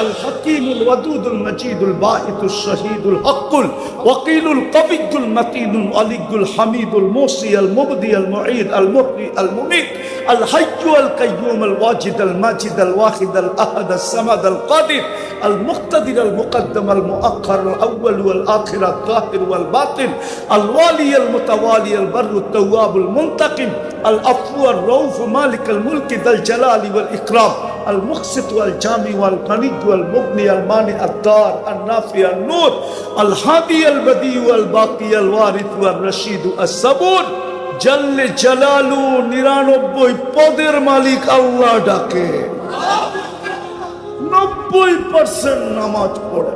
আল হাকীমুল ওয়াদুদুল মজিদুল বাঈতুশ শহীদুল হকুল ওয়াকিলুল কবিয়্যুল মতিনুল আলিয়ুল হামিদুল মুসি আল মুবদি আল মুঈদ আল মুহয়ি আল মুমীত আল হাইয়্যু আল কাইয়্যুম আল ওয়াজিদ আল মাজিদ আল ওয়াহিদ আল আহাদ আল সামাদ আল কাদির আল মুক্তাদির আল মুকদ্দম আল মুআক্খার আল আউয়াল ওয়াল আখির আল যাহির ওয়াল বাতিন আল ওয়ালি আল মুতাওয়ালি আল বাররু তাওয়াব আল মুনতাকিম আল আফু আর রউফ মালিক আল মুলক যাল জালালি ওয়াল ইকরাম আল মুকসিত ওয়াল জামি ওয়াল গনি ওয়াল মুগনি আল মানি আদ দার আল নাফি আল নূর আল হাদি আল বদি ওয়াল বাকি আল ওয়ারিস ওয়াল রশিদ আস সাবুর জাল্লে জালালু 99 পদের মালিক আল্লাহ ডাকে। 90% নামাজ পড়ে।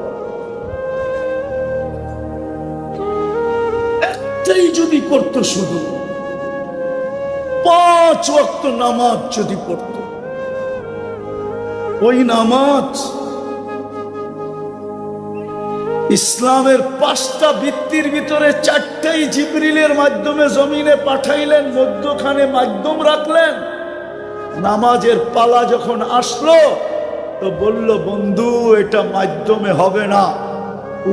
একটাই যদি করতো, শুধু 5 ওয়াক্ত নামাজ যদি পড়তো, ওই নামাজ ইসলামের 5টা ভিত্তির ভিতরে 4টাই জিবরিলের মাধ্যমে জমিনে পাঠাইলেন, মধ্যখানে মাধ্যম রাখলেন। নামাজের পালা যখন আসলো তো বলল, বন্ধু এটা মাধ্যমে হবে না,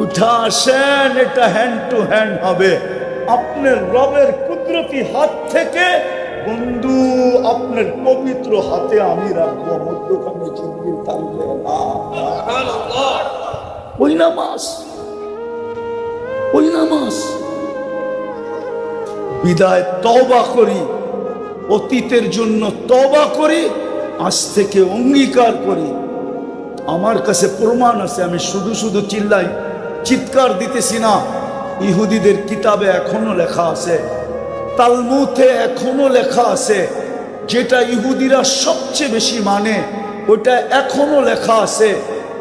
উঠা আসেন, এটা হ্যান্ড টু হ্যান্ড হবে। আপনার রবের কুদরতি হাত থেকে বন্ধু আপনার পবিত্র হাতে আমি রাখবো, মধ্যখানে জিবরিল থাকবে না। ওই নামাজ, ওই নামাজ। বিদায় তওবা করি, অতীতের জন্য তওবা করি, আজ থেকে অঙ্গীকার করি। আমার কাছে প্রমাণ আছে, আমি শুধু শুধু চিল্লাই, চিৎকার দিতেছি না। ইহুদিদের কিতাবে এখনো লেখা আছে, তালমুদে এখনো লেখা আছে, যেটা ইহুদিরা সবচেয়ে বেশি মানে ওটা এখনো লেখা আছে।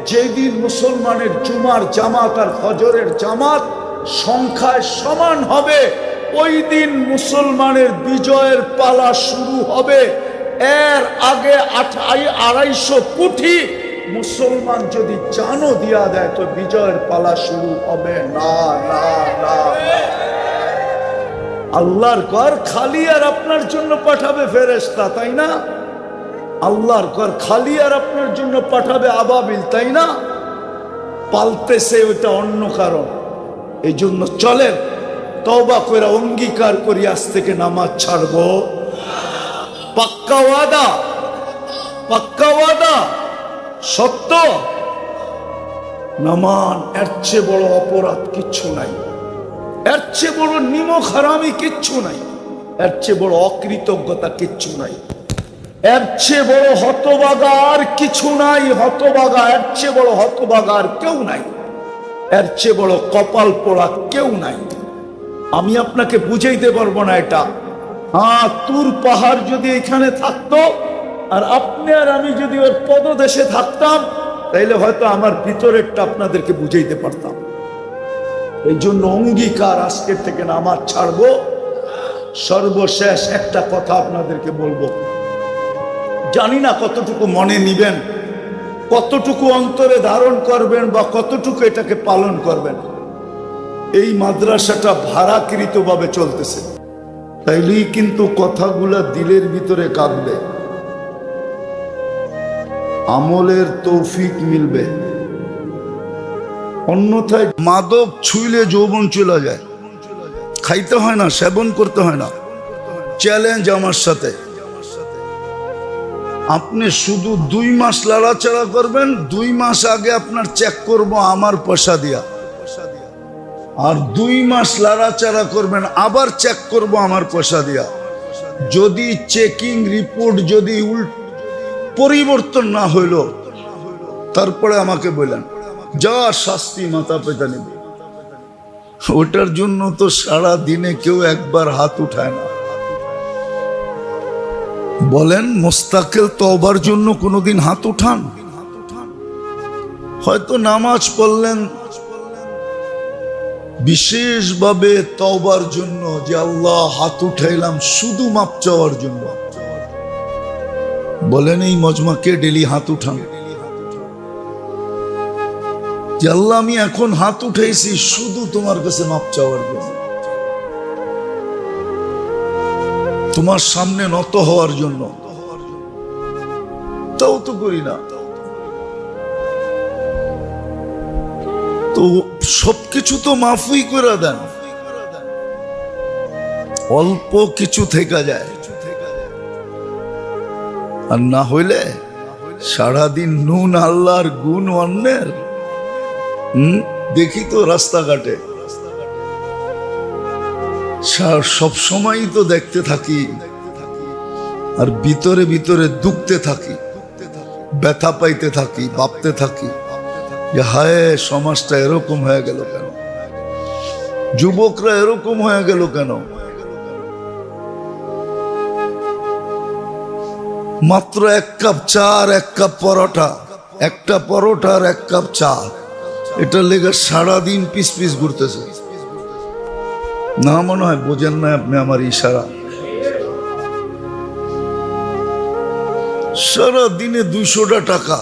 যেদিন মুসলমানের জুমার জামাত আর ফজরের জামাত সংখ্যায় সমান হবে, ওই দিন মুসলমানের বিজয়ের পালা শুরু হবে। এর আগে 250 কোটি মুসলমান যদি জানও দিয়া দেয় তো বিজয়ের পালা শুরু হবে না না না। আল্লাহর ঘর খালি আর আপনার জন্য পাঠাবে ফেরেশতা, তাই না? আল্লাহর ঘর খালি আর আপনার জন্য পাঠাবে আবাবিল, তাই না? পালতেছে ওইটা অন্য কারণ। এই জন্য চলেন তওবা করে অঙ্গীকার করি আজ থেকে নামাজ ছাড়বো। পাক্কা ওয়াদা, পাক্কা ওয়াদা, সত্য। নামান এর চেয়ে বড় অপরাধ কিচ্ছু নাই, এর চেয়ে বড় নিমক হারামি কিচ্ছু নাই, এর চেয়ে বড় অকৃতজ্ঞতা কিচ্ছু নাই, এর চেয়ে বড় হতভাগা আর কিছু নাই। হতভাগা, এর চেয়ে বড় হতভাগা আর কেউ নাই, এর চেয়ে বড় কপাল পোড়া কেউ নাই। আমি আপনাকে বুঝাইতে পারবো না এটা। হ্যাঁ, তুর পাহাড় যদি এখানে থাকতো আর আপনি আর আমি যদি ওর পদদেশে থাকতাম তাইলে হয়তো আমার ভিতরেরটা আপনাদেরকে বুঝাইতে পারতাম। এই জন্য অঙ্গীকার, আজকের থেকে নামাজ ছাড়বো। সর্বশেষ একটা কথা আপনাদেরকে বলবো, জানি না কতটুকু মনে নিবেন, কতটুকু অন্তরে ধারণ করবেন বা কতটুকু এটাকে পালন করবেন। এই মাদ্রাসাটা ভাড়াকৃতভাবে চলতেছে, তাইলেই কিন্তু কথাগুলা দিলের ভিতরে কাঁদবে, আমলের তৌফিক মিলবে। অন্যথায় মাদক ছুঁইলে যৌবন চলে যায়, খাইতে হয় না, সেবন করতে হয় না। চ্যালেঞ্জ আমার সাথে, আপনি শুধু 2 মাস লড়াচড়া করবেন, 2 মাস আগে আপনার চেক করব আমার পয়সা দিয়া, আর 2 মাস লড়াচড়া করবেন আবার চেক করব আমার পয়সা দিয়া। যদি চেকিং রিপোর্ট যদি পরিবর্তন না হইল তারপরে আমাকে বললেন যা শাস্তি মাথা পেতে নেবে। ওটার জন্য তো সারা দিনে কেউ একবার হাত উঠায় না। বলেন মুস্তাকিল তওবার জন্য কোনোদিন হাত উঠান? হয়তো নামাজ পড়লেন বিশেষভাবে তওবার জন্য, যে আল্লাহ হাত উঠাইলাম শুধু মাপ চাওয়ার জন্য। বলেন এই মজমাকে ডেলি হাত উঠান যে আল্লাহ আমি এখন হাত উঠাইছি শুধু তোমার কাছে মাপ চাওয়ার জন্য, তোমার সামনে নত হওয়ার জন্য। তাও তো করি না। তো সবকিছু তো মাফই করে দেন, অল্প কিছু থেকে যায়। আর না হইলে সারাদিন নুন আল্লাহর গুণ অন্যের। দেখি তো রাস্তাঘাটে সব সময়ই তো দেখতে থাকি, আর ভিতরে ভিতরে দুঃখতে থাকি, ব্যথা পাইতে থাকি, ভাবতে থাকি যে হায় সমাজটা এরকম হয়ে গেল কেন, যুবকরা এরকম হয়ে গেল কেন। মাত্র 1 কাপ চা আর 1 কাপ পরোটা, একটা পরোটা আর 1 কাপ চা, এটা লেগে সারাদিন পিস পিস ঘুরতেছে। না মনে হয় বোঝেন না আপনি আমার ইশারা? সারা দিনে 200টা টাকা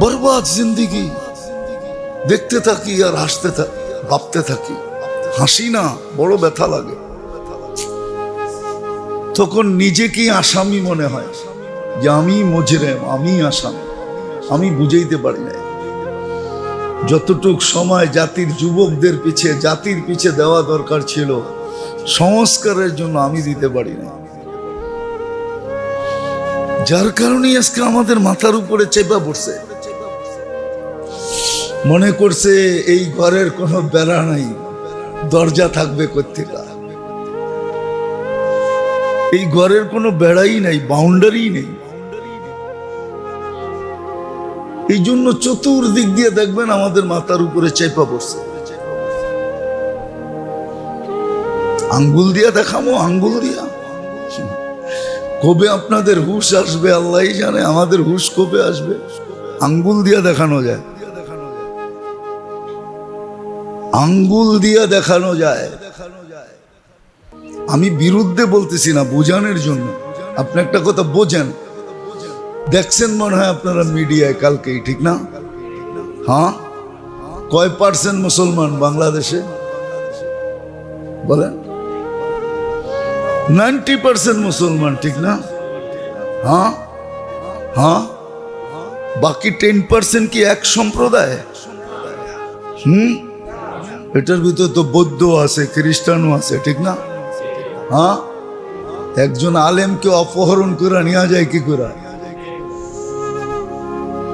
বরবাদ জিন্দেগি। দেখতে থাকি আর হাসতে থাকি, ভাবতে থাকি। হাসি না, বড় ব্যথা লাগে। তখন নিজেকেই আসামি মনে হয় যে আমি মুজরিম, আমি আসামি, আমি বুঝাইতে পারি না। যতটুক সময় জাতির যুবকদের পিছে, জাতির পিছে দেওয়া দরকার ছিল সংস্কারের জন্য, আমি দিতে পারি না। যার কারণে আজকে আমাদের মাথার উপরে চেপা পড়ছে। মনে করছে এই ঘরের কোনো বেড়া নাই, দরজা থাকবে কোত্থেকে। এই ঘরের কোনো বেড়াই নাই, বাউন্ডারি নেই। এই জন্য চতুর্দিক দিয়ে দেখবেন আমাদের মাথার উপরে চেপা পড়ছে। আঙ্গুল দিয়া দেখামো, আঙ্গুল দিয়া। কবে আপনাদের হুশ আসবে আল্লাহই জানে, আমাদের হুশ কবে আসবে। আঙ্গুল দিয়া দেখানো যায়, আঙ্গুল দিয়া দেখানো যায়। আমি বিরুদ্ধে বলতেছি না, বোঝানোর জন্য। আপনি একটা কথা বোঝেন, দেখছেন মনে হয় আপনারা মিডিয়ায় কালকেই, ঠিক না? হ্যাঁ, কয় % মুসলমান বাংলাদেশে বলেন? 90% মুসলমান, ঠিক না? হ্যাঁ হ্যাঁ, বাকি 10% কি এক সম্প্রদায়? এটার ভিতরে তো বৌদ্ধ আছে, খ্রিস্টানও আছে, ঠিক না? হ্যাঁ, একজন আলেমকে অপহরণ করে নিয়ে যায় কি করে?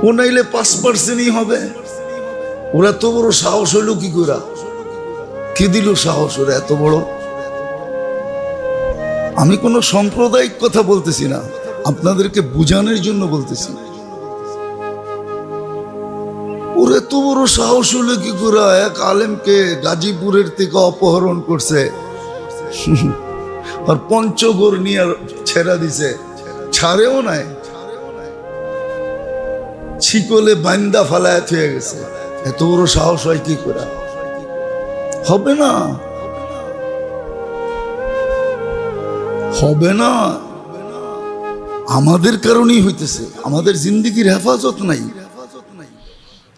ও নাইলে 5%ই হবে। ওরা তো বড় সাহস হইল কি করে? কি দিল সাহস ওরা এত বড়? আমি কোনো সাম্প্রদায়িক কথা বলতেছি না, আপনাদেরকে বুঝানোর জন্য বলতেছি। ওরা তো বড় সাহস হইল কি করে? এক আলেমকে গাজীপুরের থেকে অপহরণ করছে আর পঞ্চগড় নিয়ে ছেড়া দিছে, ছাড়েও নাই, শিকলে বান্দা ফালায় হয়ে গেছে। এত বড় সাহস হয় কি করে? হবে না, হবে না। আমাদের কারণেই হইতেছে, আমাদের জিন্দেগির হেফাজত নাই।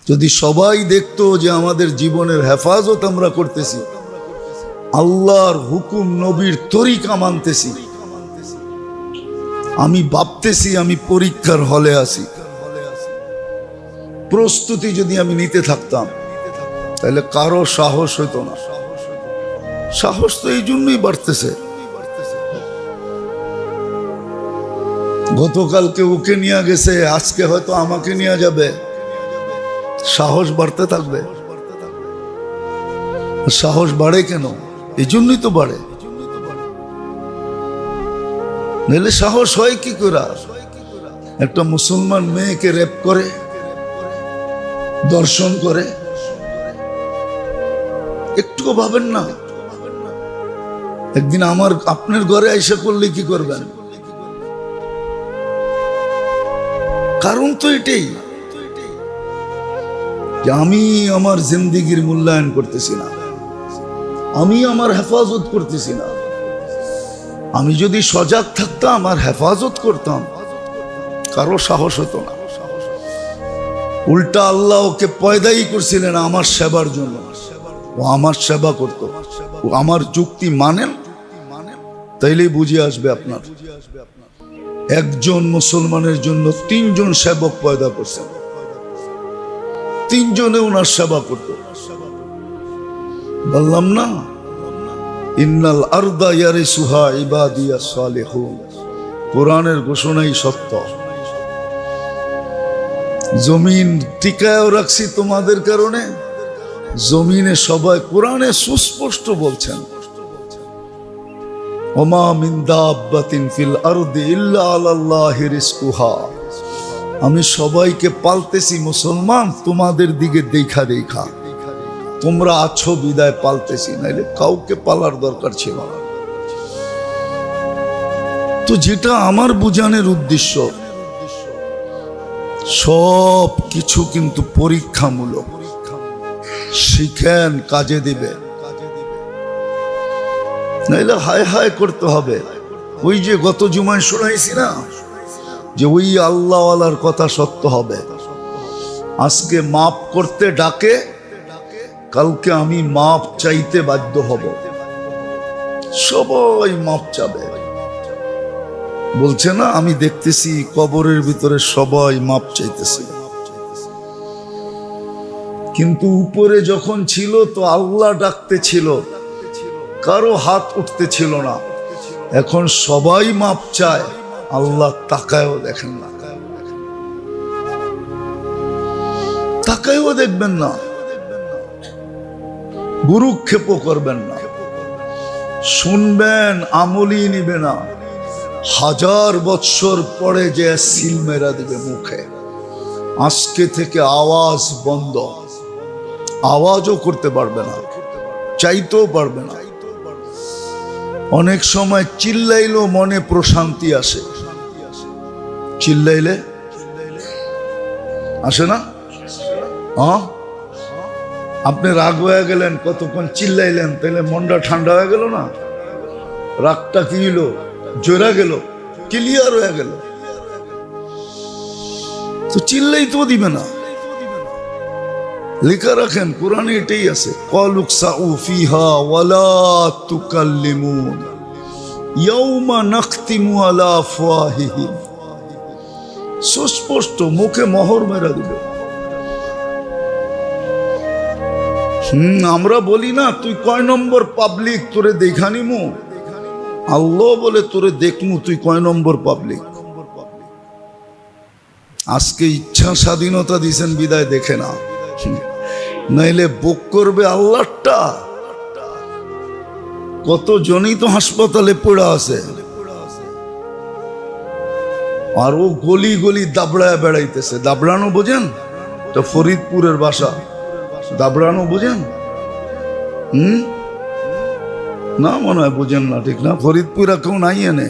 যদি সবাই দেখতো যে আমাদের জীবনের হেফাজত আমরা করতেছি, আল্লাহর হুকুম নবীর তরিকা মানতেছি। আমি ভাবতেছি আমি পরীক্ষার হলে আছি, প্রস্তুতি যদি আমি নিতে থাকতাম তাহলে কারো সাহস হইতো না। সাহস তো এই জন্যই বাড়তেছে। গতকালকে ওকে নিয়ে গেছে, আজকে হয়তো আমাকে নিয়ে যাবে, সাহস বাড়তে থাকবে। সাহস বাড়ে কেন? এই জন্যই তো বাড়ে, নাহলে সাহস হয় কি করে? একটা মুসলমান মেয়েকে রেপ করে, দর্শন করে, একটুও ভাবেন না? একদিন আপনার ঘরে আইসা করলে কি করবেন? কারণ তো এটাই যে আমি আমার জিন্দেগির মূল্যায়ন করতেছি না, আমি আমার হেফাজত করতেছি না। আমি যদি সজাগ থাকতাম আর হেফাজত করতাম, কারো সাহস হতো না। উল্টা আল্লাহ ওকে পয়দাই করছিলেন আমার সেবার জন্য। ও আমার সেবা করত, ও আমার যুক্তি মানেন, তাইলেই বুঝে আসবে আপনার। একজন মুসলমানের জন্য 3 জন সেবক পয়দা করছেন, 3 জনে ওনার সেবা করত। বললাম না, ইন্নাল আরদা ইয়ারিসুহা ইবাদিয়াস সালিহুন। কোরআনের ঘোষণাই সত্য। জমিন টিকায়ও রাখছি তোমাদের কারণে। জমিনে সবাই, কোরআনে সুস্পষ্ট বলছেন, ওমা মিন দাব্বাতিন ফিল আরদি ইল্লা আলাল্লাহি রিজকুহা। আমি সবাইকে পালতেছি মুসলমান, তোমাদের দিকে দেখা দেখা। তোমরা আছো বিদায় পালতেছি, নাইলে কাউকে পালার দরকার ছিল না। তো যেটা আমার বুঝানোর উদ্দেশ্য, সব কিছু কিন্তু পরীক্ষামূলক। শিখেন, কাজে দিবে, নাইলে হায় হায় করতে হবে। ওই যে গত জুমায় শোনাইছি না যে ওই আল্লাহওয়ালার কথা সত্য হবে। আজকে মাপ করতে ডাকে, কালকে আমি মাপ চাইতে বাধ্য হব। সবাই মাপ চাবে, বলছে না? আমি দেখতেছি কবরের ভিতরে সবাই মাপ চাইতেছে, কিন্তু উপরে যখন ছিল তো আল্লাহ ডাকতে ছিল, কারো হাত উঠতে ছিল না। এখন সবাই মাপ চায়, আল্লাহ তাকায়ও দেখেন না, তাকায়ও দেখবেন না। গুরুক্ষেপ করবেন না, শুনবেন, আমলই নিবে না। 1000 বৎসর পরে যে সিল মেরা দিবে মুখে। আজকে থেকে আওয়াজ বন্ধ, আওয়াজও করতে পারবে না, চাইতেও পারবে না। অনেক সময় চিল্লাইলেও মনে প্রশান্তি আসে। চিল্লাইলে আসে না? হ্যাঁ, আপনি রাগ হয়ে গেলেন, কতক্ষণ চিল্লাইলেন, তাহলে মনটা ঠান্ডা হয়ে গেল না? রাগটা কি হলো, জোরা গেল, ক্লিয়ার হয়ে গেল, তো চিল্লাই তো দিবে না। লেখা রাখেন কোরআনে এটাই আছে, ক্বালুকসাউ ফিহা ওয়ালা তুকাল্লিমুন ইয়াউমা নাখতিমু আলা আফওয়াহিহিম। সুস্পষ্ট, মুখে মোহর মেরা দিবে। আমরা বলি না তুই কয় নম্বর পাবলিক, তোরে দেখানিমু। আল্লাহ বলে তোরে দেখমু তুই কয় নম্বর পাবলিক। আজকে ইচ্ছা স্বাধীনতা দিছেন বিদায় দেখে না, নাইলে বুক করবে আল্লাহটা। কতজনই তো হাসপাতালে পড়ে আছে, আর ও গলি গলি দাবড়ায় বেড়াইতেছে। দাবড়ানো বোঝেন? তো ফরিদপুরের বাসা। দাবড়ানো বোঝেন? না মনে হয় বোঝেন না, ঠিক না? ফরিদপুর কেউ নাই এনে।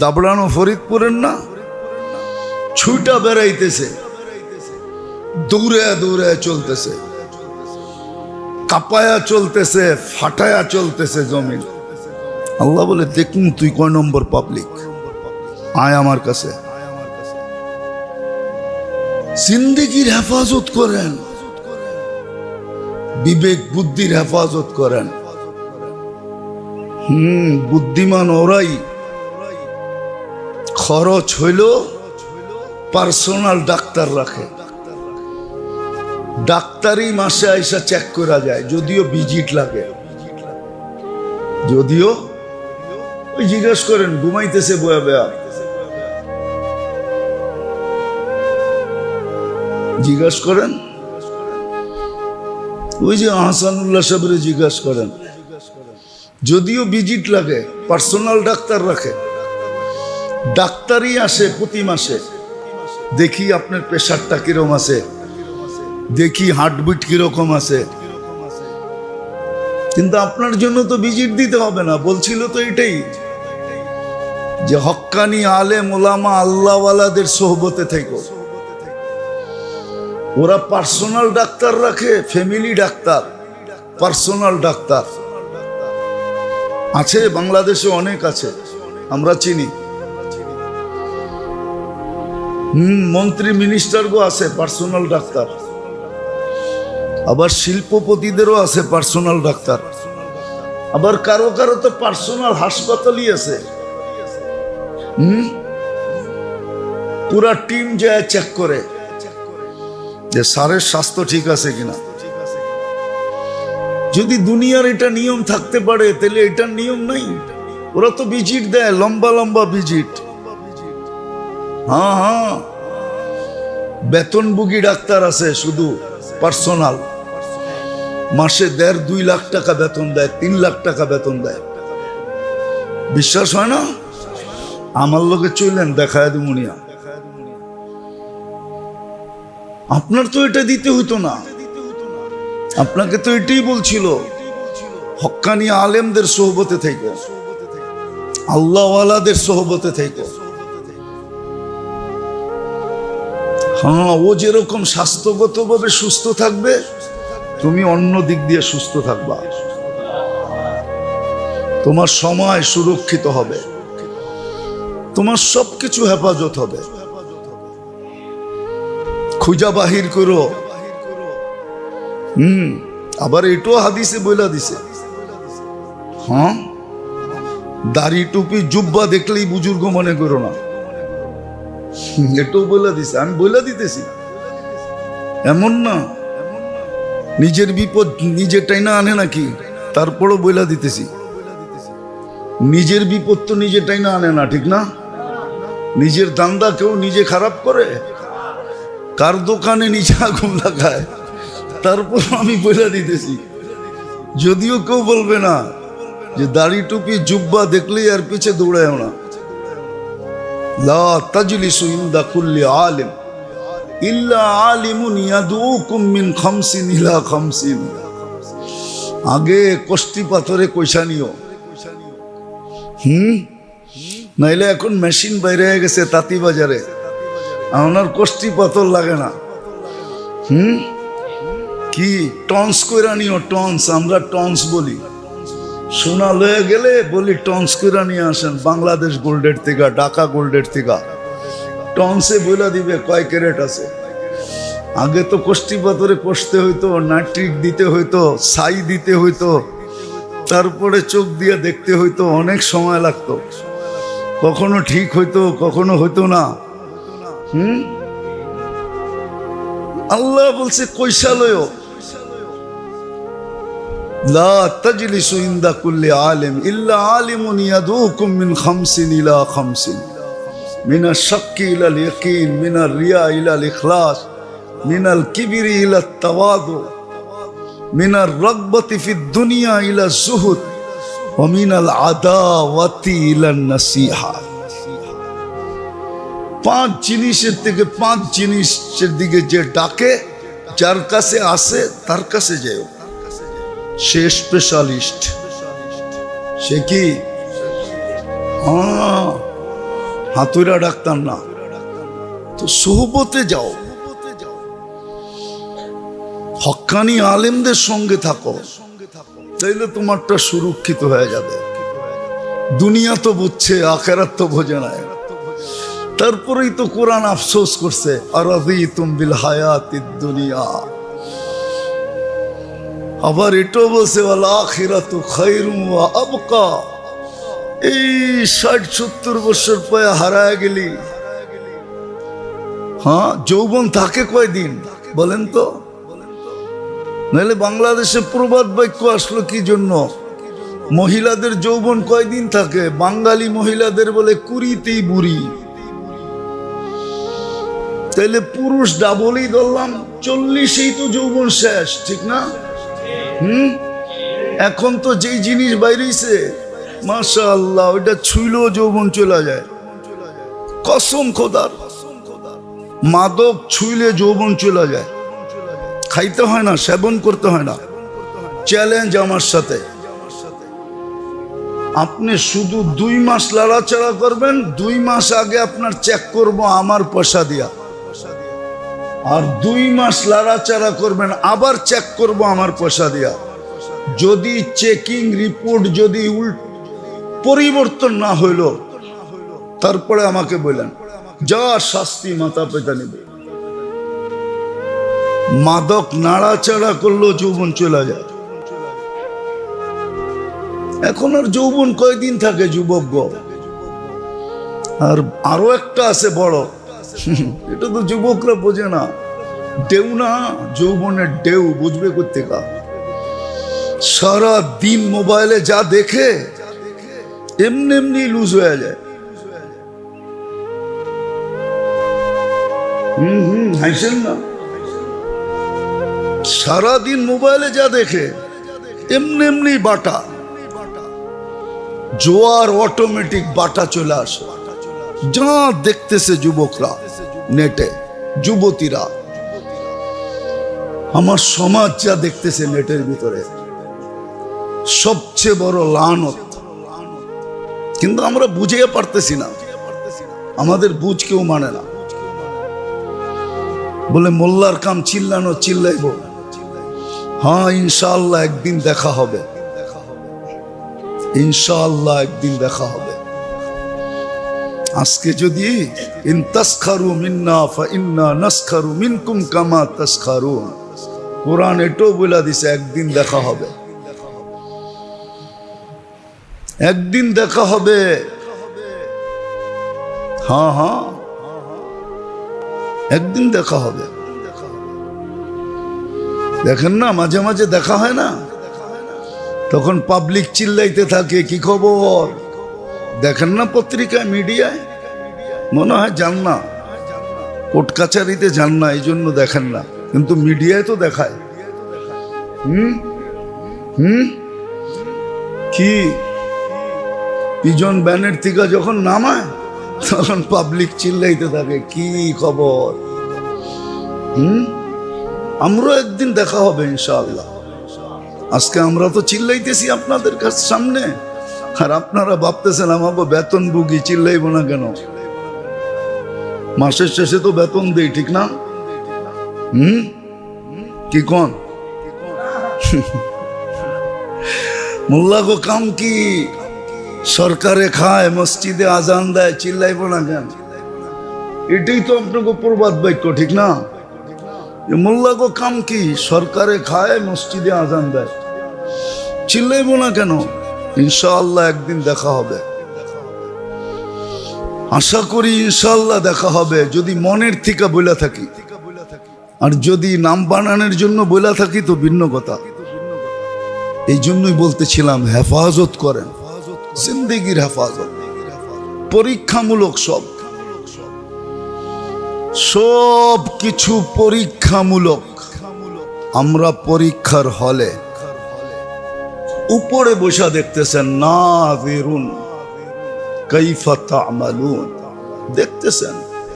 দাবড়ানো ফরিদপুরের না, ছুটা বেড়াইতেছে, দৌড়ে দৌড়ে চলতেছে, কাপায়া চলতেছে, ফাটায়া চলতেছে জমিন। আল্লাহ বলে দেখুন তুই কয় নম্বর পাবলিক, আয় আমার কাছে। জিন্দেগির হেফাজত করেন, বিবেক বুদ্ধির হেফাজত করেন। বুদ্ধিমান ওরাই। খরচ হইল পার্সোনাল ডাক্তার রাখে, ডাক্তারই মাসে আইসা চেক করা যায়, যদিও ভিজিট লাগে। যদিও ওই জিজ্ঞেস করেন ঘুমাইতেছে বয়া বেয়া, জিজ্ঞাসা করেন ওই যে আহসানুল্লাহ সাহেবের জিজ্ঞাসা করেন, যদিও ভিজিট লাগে, পার্সোনাল ডাক্তার রাখে। ডাক্তারই আসে প্রতি মাসে, দেখি আপনার প্রেশারটা কিরকম আছে, দেখি হার্টবিট কিরকম আছে। কিন্তু আপনার জন্য তো ভিজিট দিতে হবে না, বলছিল তো এটাই যে হক্কানি আলেম ওলামা আল্লাহওয়ালাদের সোহবতে থেকো। ওরা পার্সোনাল ডাক্তার রাখে, ফ্যামিলি ডাক্তার, পার্সোনাল ডাক্তার আছে বাংলাদেশে, অনেক আছে, আমরা চিনি। মন্ত্রী মিনিস্টারগো আছে পার্সোনাল ডাক্তার, আবার শিল্পপতিদেরও আছে পার্সোনাল ডাক্তার, আবার কারো কারো তো পার্সোনাল হাসপাতালই আছে। পুরা টিম যায় চেক করে যে স্যারের স্বাস্থ্য ঠিক আছে কিনা। যদি দুনিয়ার এটা নিয়ম থাকতে পারে তাহলে এটার নিয়ম নাই। ওরা তো ভিজিট দেয়, লম্বা লম্বা ভিজিট। হ্যাঁ, বেতনভোগী ডাক্তার আছে শুধু পার্সোনাল, মাসে 1.5-2 লাখ টাকা বেতন দেয়, 3 লাখ টাকা বেতন দেয়। বিশ্বাস হয় না? আমার লোকে চললেন দেখায় দুমুনিয়া। আপনার তো এটা দিতে হইতো না, আপনাকে তো এটাই বলছিল হক্কানি আলেমদের সোহবতে থেকো, আল্লাহওয়ালাদের সোহবতে থেকো। হ্যাঁ, ও যেরকম স্বাস্থ্যগতভাবে সুস্থ থাকবে, তুমি অন্য দিক দিয়ে সুস্থ থাকবা, তোমার সময় সুরক্ষিত হবে, তোমার সবকিছু হেফাজত হবে। খুঁজা বাহির করো। আবার এটাও হাদিসে বইলা দিছে, হ্যাঁ, দাড়ি টুপি জুব্বা দেখলেই বুজুর্গ মনে করো না, এটাও বইলা দিছে। আমি বইলা দিতেছি, এমন না নিজের বিপদ নিজে টাইনা আনে নাকি, তারপরও বইলা দিতেছি। নিজের বিপদ তো নিজে টাইনা আনে না, ঠিক না? নিজের দান্দা কেউ নিজে খারাপ করে? কার দোকানে নিজে আগুন লাগায়? তারপর আমি বইলা দিতেছি, যদিও কেউ বলবে না যে দাড়ি টুপি জুব্বা দেখলেই আর পিছে দৌড়ায় না। লা তাজলিসু ইনদা কুল্লি আলিম ইল্লা আলিমুন ইয়াদউকুম মিন 50 ইলা 50। আগে কষ্টি পাথরে কইসা নিও। নাইলে এখন মেশিন বাইরে হয়ে গেছে তাঁতি বাজারে, আমার কষ্টি পাথর লাগে না। কি টন্স কইরা নিও, টন্স, আমরা টন্স বলি। সোনা লয়ে গেলে বলি টন্স করে নিয়ে আসেন বাংলাদেশ গোল্ডের থেকে, ঢাকা গোল্ডের থেকে। টন্সে বলে দিবে কয় ক্যারেট আছে। আগে তো কষ্টি পাথরে কষতে হইতো, নাট্রিক দিতে হইতো, ছাই দিতে হইতো, তারপরে চোখ দিয়ে দেখতে হইতো, অনেক সময় লাগতো। কখনো ঠিক হইতো, কখনো হইতো না। আল্লাহ বলছে কৈশালয় লা তাজলিসু ইনদা কুল্লি আলিম ইল্লা আলিমুন ইয়াদুকুম মিন খামসিন ইলা খামসিন মিনাশ শাক্কি ইলাল ইয়াকিন মিনার রিয়া ইলাল ইখলাস মিনাল কিবরি ইলাত তাওয়াদু মিনার রাগবাতি ফিদ দুনিয়া ইলা যুহুদ ওয়া মিনাল আদাওয়াতি ইলান নাসিহা। 5 জিনিসের থেকে 5 জিনিসের দিকে যে ডাকে, যার কাছে আসে তার কাছে যেও। সে স্পেশালিস্ট। সে কি হাতুড়া ডাক্তার না, তো সোহবতে যাও, হক্কানি আলেমদের সঙ্গে থাকো, তাইলে তোমারটা সুরক্ষিত হয়ে যাবে। দুনিয়া তো বুঝছে, আখেরাত তো বোঝে না। তারপরেই তো কোরআন আফসোস করছে, আরাযীতুম বিল হায়াতিদ দুনিয়া। আবার এটাও বলছে ওয়াল আখিরাতু খায়রুম ওয়া আবকা। এই 60-70 বছর পরে হারায় গেলি, যৌবন থাকে কয়দিন বলেন তো? নাহলে বাংলাদেশে প্রবাদ বাক্য আসলো কি জন্য? মহিলাদের যৌবন কয়দিন থাকে? বাঙালি মহিলাদের বলে 20তেই বুড়ি। তাইলে পুরুষ ডাবলই ধরলাম, 40এই তো যৌবন শেষ, ঠিক না? এখন তো যেই জিনিস বাইরেছে মাশাআল্লাহ, ওইটা ছুইলেও যৌবন চলে যায়। কসম খোদার, মাদক ছুইলে যৌবন চলে যায়। খাইতে হয় না, সেবন করতে হয় না। চ্যালেঞ্জ আমার সাথে, আপনি শুধু 2 মাস লড়াচড়া করবেন, 2 মাস আগে আপনার চেক করব আমার পয়সা দিয়া, আর 2 মাস লড়াচড়া করবেন, আবার চেক করব আমার পয়সা দিয়া। যদি চেকিং রিপোর্ট যদি পরিবর্তন না হইল, তারপরে আমাকে বললেন যা শাস্তি মাথা পেতে নেবে। মাদক নাড়াচাড়া করলেও যৌবন চলে যায়। এখন আর যৌবন কয়দিন থাকে যুবক? আর আরো একটা আছে বড়, এটা তো যুবকরা বোঝে না। ঢেউ না, যৌবনের ঢেউ বুঝবে কোত্থেকা? সারা দিন মোবাইলে যা দেখে এমনি এমনি লুজ হয়ে যায়। হাসেন না? সারাদিন মোবাইলে যা দেখে এমনি এমনি বাটা, জোয়ার অটোমেটিক বাটা চলে আসে। যা দেখতেছে যুবকরা নেটে, যুবতীরা, আমার সমাজ যা দেখতেছে নেটের ভিতরে, সবচেয়ে বড় লানত। কিন্তু আমরা বুঝিয়ে পারতেছি না, আমাদের বুঝ কেউ মানে না। বলে মোল্লার কাম চিল্লানো, চিল্লাইব। হ্যাঁ, ইনশাআল্লাহ একদিন দেখা হবে, ইনশাআল্লাহ একদিন দেখা হবে। আজকে যদি ইন তাসখারু মিন্না ফাইন্না নাসখারু মিনকুম কামা তাসখারুন, কোরআন এটাও বলে দিছে একদিন দেখা হবে, একদিন দেখা হবে। হ্যাঁ হ্যাঁ, একদিন দেখা হবে। দেখেন না, মাঝে মাঝে দেখা হয় না, তখন পাবলিক চিল্লাইতে থাকে কি খবর। দেখেন না পত্রিকায়, মিডিয়ায়, মনে হয় যান না, কোর্ট কাছারিতে যান না, এই জন্য দেখেন না, কিন্তু মিডিয়ায় তো দেখায়। কি পিজন ব্যানের থেকে যখন নামায়, তখন পাবলিক চিল্লাইতে থাকে কি খবর। আমরাও একদিন দেখা হবে ইনশাআল্লাহ। আজকে আমরা তো চিল্লাইতেছি আপনাদের কাছে সামনে, আর আপনারা ভাবতেছেন আমাকে বেতন বুগি, চিল্লাইব না কেন? মাসের শেষে তো বেতন দেই, ঠিক না? কি কোন মোল্লা গো কাম কি? সরকারে খায়, মসজিদে আজান দেয়, চিল্লাইব না কেন? এটাই তো আপনাকে প্রবাদ বাক্য, ঠিক না? মোল্লা গো কাম কি? সরকারে খায়, মসজিদে আজান দেয়, চিল্লাইব না কেন? ইনশাআল্লাহ একদিন দেখা হবে, আশা করি ইনশাআল্লাহ দেখা হবে, যদি মনের থেকে বইলা থাকি। আর যদি নাম বানানোর জন্য বইলা থাকি তো ভিন্ন কথা। এই জন্যই বলতেছিলাম হেফাজত করেন, জিন্দেগির হেফাজত, পরীক্ষামূলক সব কিছু পরীক্ষামূলক। আমরা পরীক্ষার হলে উপরে বসা দেখতেছেন, নাযিরুন কাইফা তা'মালুন, দেখতেছেন